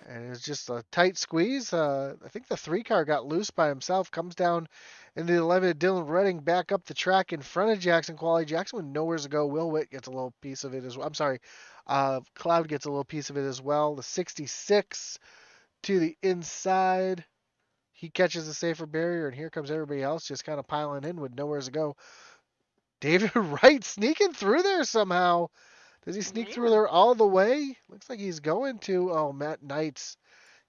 And it's just a tight squeeze. I think the 3 car got loose by himself. Comes down in the 11. Dylan Redding back up the track in front of Jackson Quali. Jackson with nowhere to go. Will Witt gets a little piece of it as well. I'm sorry. Cloud gets a little piece of it as well. The 66 to the inside. He catches a safer barrier, and here comes everybody else just kind of piling in with nowhere to go. David Wright sneaking through there somehow. Does he sneak through Yeah. there all the way? Looks like he's going to. Oh, Matt Knights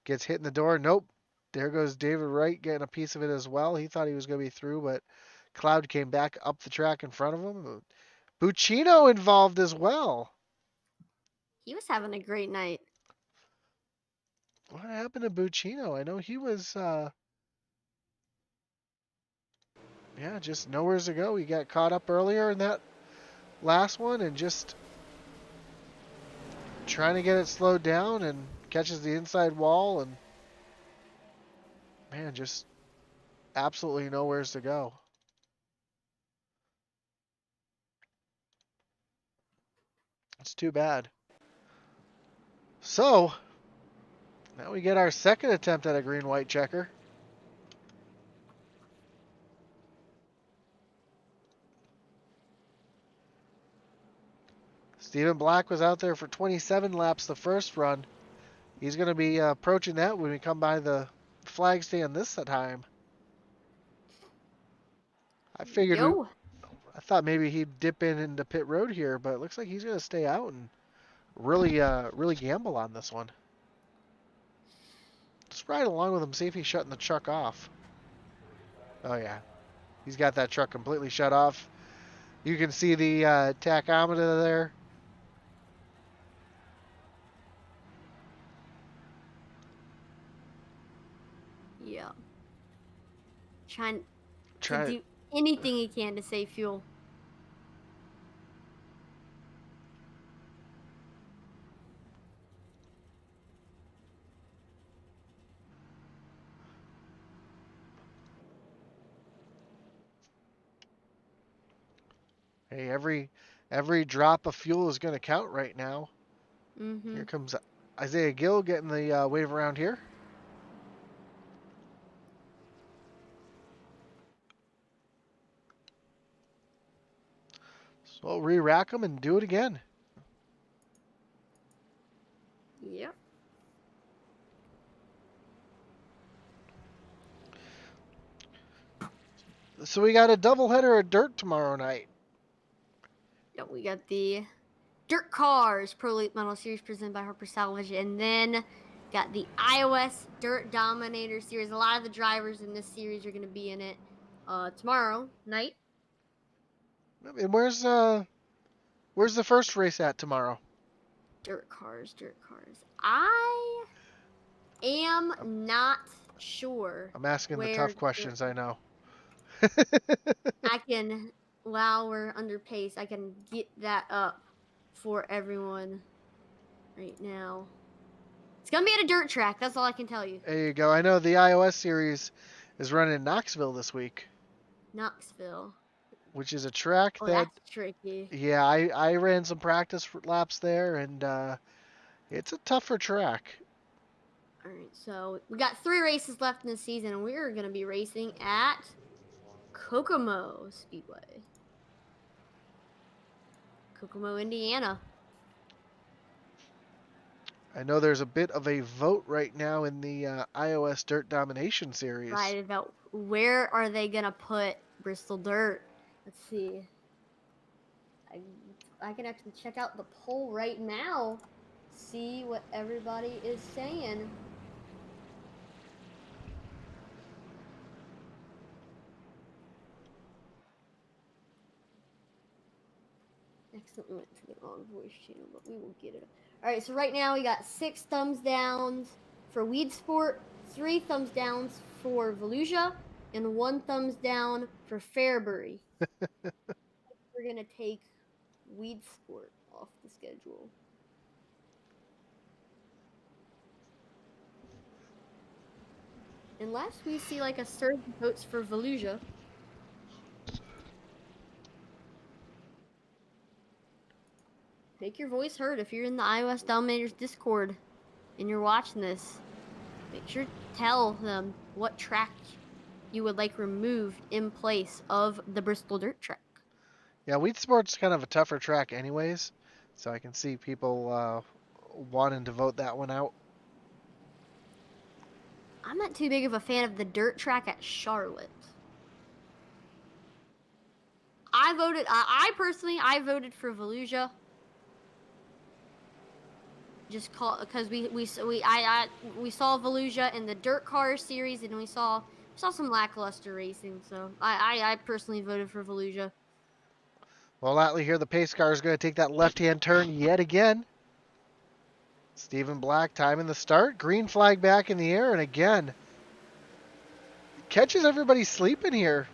gets hit in the door. Nope. There goes David Wright getting a piece of it as well. He thought he was going to be through, but Cloud came back up the track in front of him. Buccino involved as well. He was having a great night. What happened to Buccino? I know he was, just nowhere to go. He got caught up earlier in that last one and just trying to get it slowed down and catches the inside wall and, man, just absolutely nowhere to go. It's too bad. So, now we get our second attempt at a green-white checker. Stephen Black was out there for 27 laps the first run. He's going to be approaching that when we come by the flag stand this time. I thought maybe he'd dip in into pit road here, but it looks like he's going to stay out and really gamble on this one. Just ride along with him, see if he's shutting the truck off. Oh yeah, he's got that truck completely shut off. You can see the tachometer there. Yeah. Trying to do anything he can to save fuel. Hey, every drop of fuel is going to count right now. Mm-hmm. Here comes Isaiah Gill getting the wave around here. So we'll re-rack them and do it again. Yep. So we got a doubleheader of dirt tomorrow night. Yep, we got the Dirt Cars Pro Elite Metal Series presented by Harper Salvage, and then got the iOS Dirt Dominator Series. A lot of the drivers in this series are going to be in it tomorrow night. And where's the first race at tomorrow? Dirt Cars. I am not sure. I'm asking the tough questions, I know. I can, while we're under pace, I can get that up for everyone right now. It's going to be at a dirt track. That's all I can tell you. There you go. I know the iOS series is running in Knoxville this week. Knoxville. Which is a track that's tricky. Yeah, I ran some practice laps there, and it's a tougher track. All right, so we got 3 races left in the season, and we're going to be racing at Kokomo Speedway. Kokomo, Indiana. I know there's a bit of a vote right now in the iOS Dirt Domination Series. Right, about where are they going to put Bristol Dirt. Let's see. I can actually check out the poll right now, see what everybody is saying. Accidentally went to the wrong voice channel, but we will get it. All right, so right now we got 6 thumbs downs for Weed Sport, 3 thumbs downs for Volusia, and 1 thumbs down for Fairbury. We're gonna take Weed Sport off the schedule. Unless we see like a surge of votes for Volusia. make your voice heard if you're in the iOS Dominators Discord and you're watching this. Make sure to tell them what track you would like removed in place of the Bristol Dirt Track. Yeah, Wheat Sport's kind of a tougher track anyways, so I can see people wanting to vote that one out. I'm not too big of a fan of the dirt track at Charlotte. I personally voted for Volusia. Just because we saw Volusia in the Dirt Car series, and we saw some lackluster racing. So I personally voted for Volusia. Well, Atlee here, the pace car is going to take that left-hand turn yet again. Stephen Black timing the start. Green flag back in the air, and again, catches everybody sleeping here.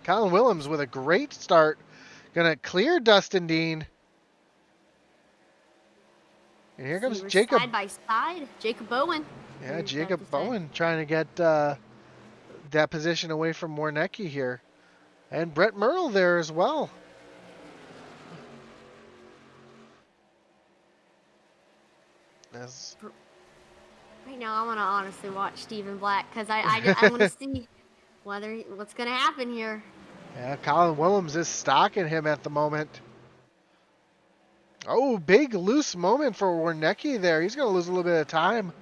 Colin Willems with a great start. Going to clear Dustin Dean. And here comes Jacob. Side by side. Jacob Bowen. Yeah, Jacob Bowen trying to get that position away from Warnecki here. And Brett Merle there as well. Right now, I want to honestly watch Stephen Black because I want to see what's going to happen here. Yeah, Colin Willems is stalking him at the moment. Oh, big loose moment for Warnecki there. He's going to lose a little bit of time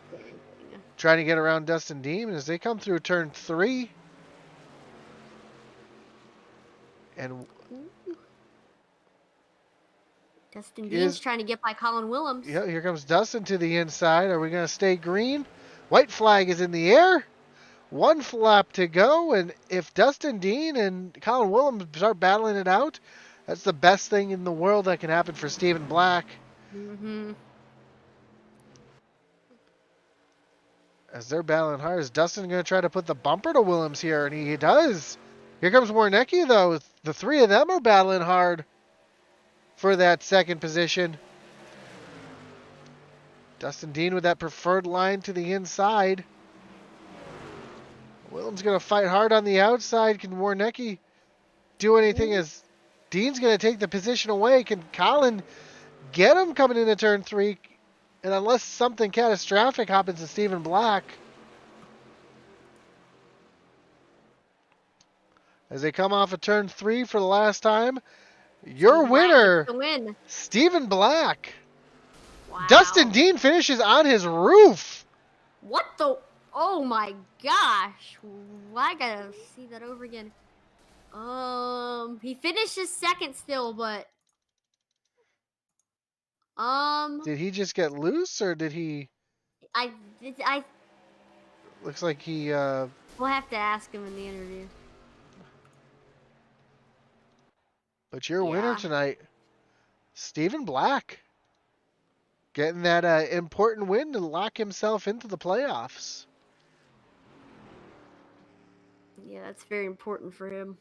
trying to get around Dustin Dean as they come through turn 3. And Dustin Dean's trying to get by Colin Willems. Yeah, here comes Dustin to the inside. Are we going to stay green? White flag is in the air. One flap to go, and if Dustin Dean and Colin Willems start battling it out, that's the best thing in the world that can happen for Stephen Black. Mm-hmm. As they're battling hard, is Dustin going to try to put the bumper to Willems here? And he does. Here comes Warnecki, though. The three of them are battling hard for that second position. Dustin Dean with that preferred line to the inside. Willems going to fight hard on the outside. Can Warnecki do anything as Dean's going to take the position away? Can Colin get him coming into turn 3? And unless something catastrophic happens to Stephen Black, as they come off of turn 3 for the last time, your winner, Stephen Black. Wow. Dustin Dean finishes on his roof. What the? Oh my gosh. I gotta see that over again. He finishes second still, but did he just get loose, or did he? I Looks like he. We'll have to ask him in the interview. But your winner tonight, Stephen Black, getting that important win to lock himself into the playoffs. Yeah, that's very important for him.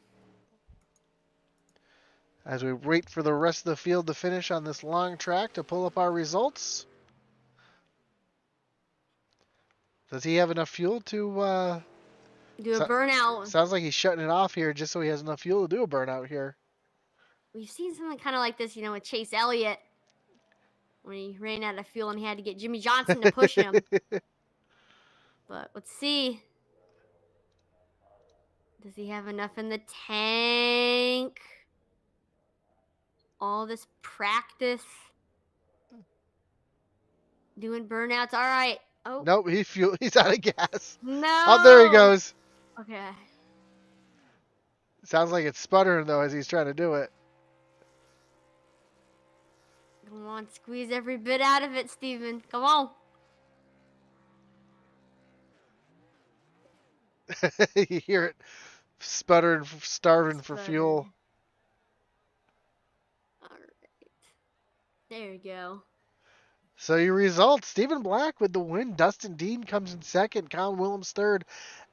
As we wait for the rest of the field to finish on this long track to pull up our results. Does he have enough fuel to do a burnout? Sounds like he's shutting it off here just so he has enough fuel to do a burnout here. We've seen something kind of like this, with Chase Elliott when he ran out of fuel and he had to get Jimmy Johnson to push him. But let's see. Does he have enough in the tank? All this practice doing burnouts. All right. Oh. Nope, he's out of gas. No. Oh, there he goes. Okay. Sounds like it's sputtering though as he's trying to do it. Come on, squeeze every bit out of it, Steven. Come on. You hear it sputtering, starving for fuel. All right. There you go. So your results, Stephen Black with the win. Dustin Dean comes in second. Colin Willems third.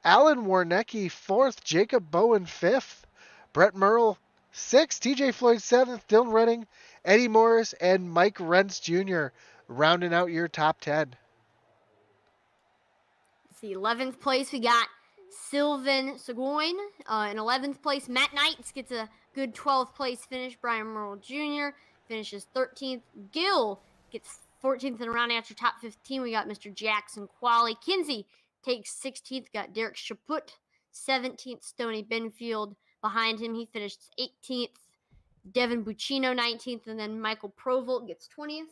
Alan Warnecki fourth. Jacob Bowen fifth. Brett Merle sixth. TJ Floyd seventh. Dylan Redding, Eddie Morris, and Mike Rentz Jr. rounding out your top 10. Let's see, 11th place we got Sylvan Seguin. In 11th place, Matt Knights gets a good 12th place finish. Brian Merle Jr. finishes 13th. Gill gets 14th in a round after top 15. We got Mr. Jackson Qualley. Kinsey takes 16th. Got Derek Chaput. 17th, Stoney Benfield. Behind him, he finished 18th. Devin Buccino 19th, and then Michael Provolt gets 20th.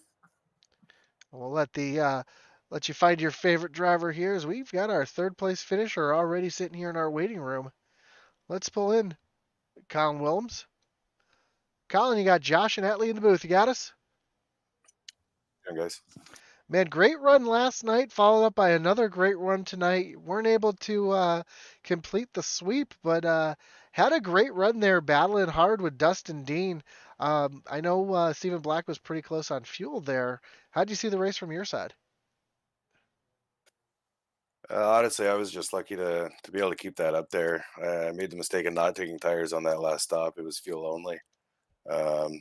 We'll let you find your favorite driver here, as we've got our third place finisher already sitting here in our waiting room. Let's pull in Colin Willems. Colin, you got Josh and Etley in the booth. You got us? Yeah, guys. Man, great run last night, followed up by another great run tonight. Weren't able to complete the sweep, but had a great run there, battling hard with Dustin Dean. I know Stephen Black was pretty close on fuel there. How'd you see the race from your side? Honestly, I was just lucky to be able to keep that up there. I made the mistake of not taking tires on that last stop. It was fuel only.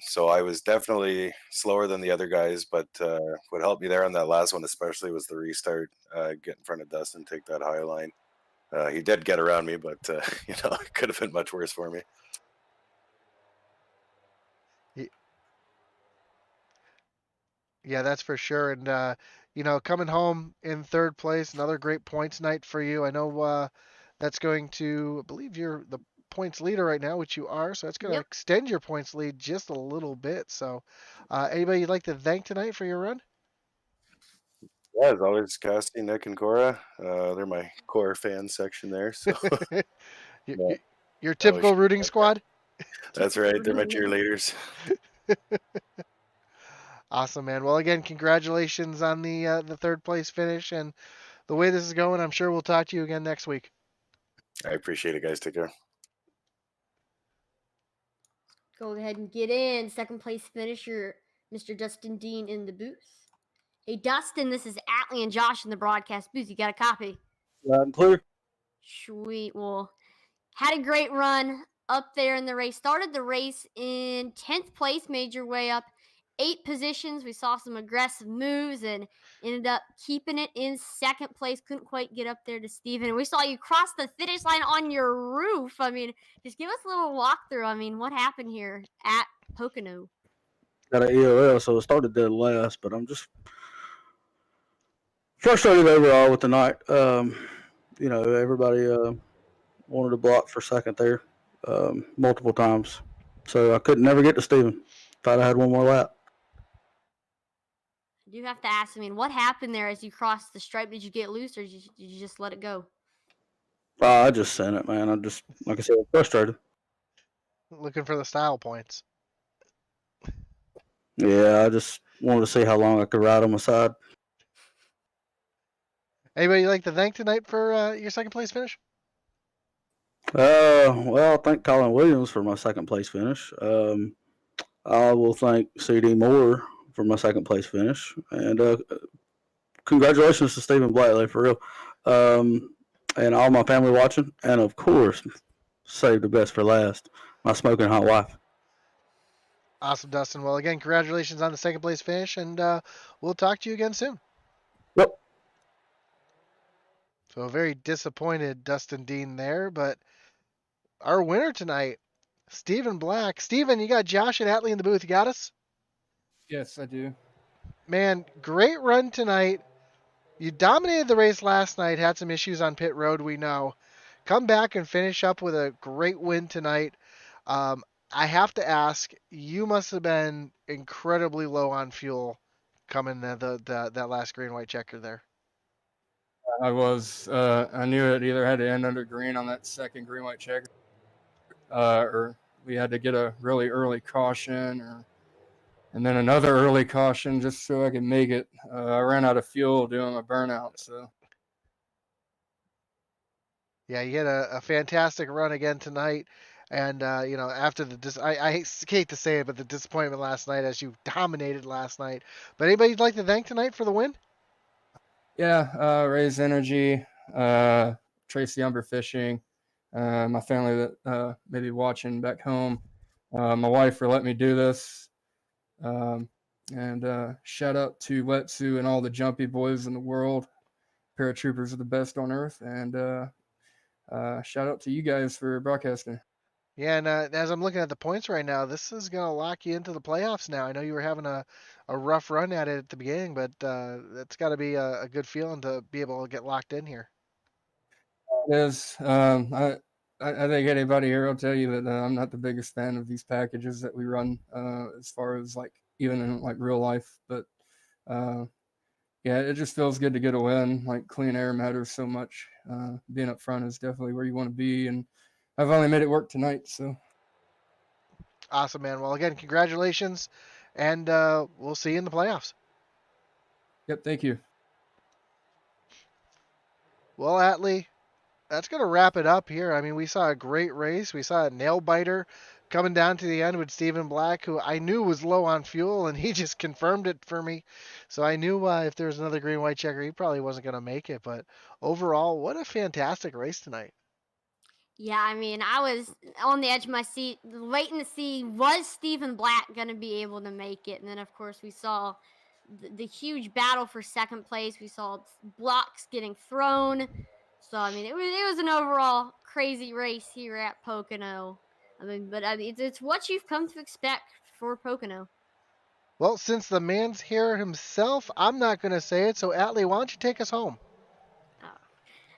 So I was definitely slower than the other guys, but what helped me there on that last one especially was the restart, get in front of Dustin, take that high line. He did get around me, but it could have been much worse for me. Yeah, that's for sure. And coming home in third place, another great points night for you. I know that's going to, I believe you're the points leader right now, which you are. So that's going to Yep. extend your points lead just a little bit. So, anybody you'd like to thank tonight for your run? Yeah, as always, Cassie, Nick, and Cora. They're my core fan section there. So your, yeah, your always. typical rooting squad. That's right. They're my cheerleaders. Awesome, man. Well, again, congratulations on the third place finish and the way this is going. I'm sure we'll talk to you again next week. I appreciate it, guys. Take care. Go ahead and get in. Second place finisher, Mr. Dustin Dean in the booth. Hey, Dustin, this is Atlee and Josh in the broadcast booth. You got a copy? Loud and clear. Sweet. Well, had a great run up there in the race. Started the race in 10th place, made your way up 8 positions. We saw some aggressive moves and ended up keeping it in second place. Couldn't quite get up there to Steven. We saw you cross the finish line on your roof. I mean, just give us a little walkthrough. I mean, what happened here at Pocono? Got an EOL, so it started dead last, but I'm just frustrated overall with the night. Everybody wanted to block for second there multiple times, so I could never get to Steven. Thought I had one more lap. I do have to ask, I mean, what happened there as you crossed the stripe? Did you get loose or did you just let it go? I just sent it, man. I just, like I said, frustrated. Looking for the style points. Yeah, I just wanted to see how long I could ride on my side. Anybody you'd like to thank tonight for your second place finish? Well, thank Colin Williams for my second place finish. I will thank CD Moore for my second place finish, and congratulations to Stephen Blackley for real, and all my family watching, and of course, save the best for last, my smoking hot wife. Awesome, Dustin. Well, again, congratulations on the second place finish, and we'll talk to you again soon. Yep. So a very disappointed Dustin Dean there, but our winner tonight, Stephen Black. Stephen, you got Josh and Atlee in the booth. You got us? Yes, I do. Man, great run tonight. You dominated the race last night, had some issues on pit road, we know. Come back and finish up with a great win tonight. I have to ask, you must have been incredibly low on fuel coming that last green white checker there. I was. I knew it either had to end under green on that second green white checker, or we had to get a really early caution, and then another early caution just so I could make it. I ran out of fuel doing my burnout, so. Yeah, you had a fantastic run again tonight. And, after I hate to say it, but the disappointment last night as you dominated last night. But anybody you'd like to thank tonight for the win? Yeah, Raise Energy, Tracy Umber Fishing, my family that may be watching back home, my wife for letting me do this, and shout out to Wetsu and all the jumpy boys in the world. Paratroopers are the best on earth, and shout out to you guys for broadcasting. Yeah, and as I'm looking at the points right now, this is going to lock you into the playoffs now. I know you were having a rough run at it at the beginning, but it's got to be a good feeling to be able to get locked in here. It is. I think anybody here will tell you that I'm not the biggest fan of these packages that we run as far as like even in like real life. But yeah, it just feels good to get a win. Like clean air matters so much. Being up front is definitely where you want to be, and I've only made it work tonight. So Awesome, man. Well, again, congratulations, and we'll see you in the playoffs. yep, thank you. Well, Atlee, that's going to wrap it up here. I mean, we saw a great race. We saw a nail biter coming down to the end with Stephen Black, who I knew was low on fuel, and he just confirmed it for me. So I knew if there was another green white checker, he probably wasn't going to make it. But overall, what a fantastic race tonight. Yeah, I mean, I was on the edge of my seat, waiting to see was Stephen Black going to be able to make it, and then of course we saw the huge battle for second place. We saw blocks getting thrown. So I mean, it was an overall crazy race here at Pocono. I mean, but I mean, it's what you've come to expect for Pocono. Well, since the man's here himself, I'm not going to say it. So, Atlee, why don't you take us home?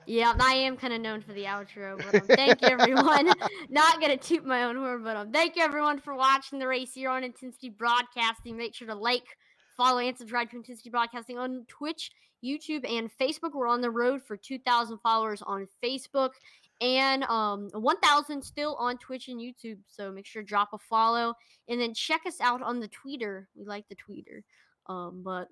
Yeah, I am kind of known for the outro, but thank you everyone. Not gonna toot my own horn, but thank you everyone for watching the race here on Intensity Broadcasting. Make sure to like, follow, and subscribe to Intensity Broadcasting on Twitch, YouTube, and Facebook. We're on the road for 2,000 followers on Facebook and 1,000 still on Twitch and YouTube. So make sure to drop a follow and then check us out on the Tweeter. We like the Tweeter. But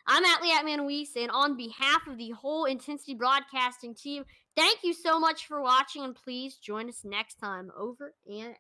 I'm Atlee Atman-Weiss, and on behalf of the whole Intensity Broadcasting team, thank you so much for watching, and please join us next time. Over and out.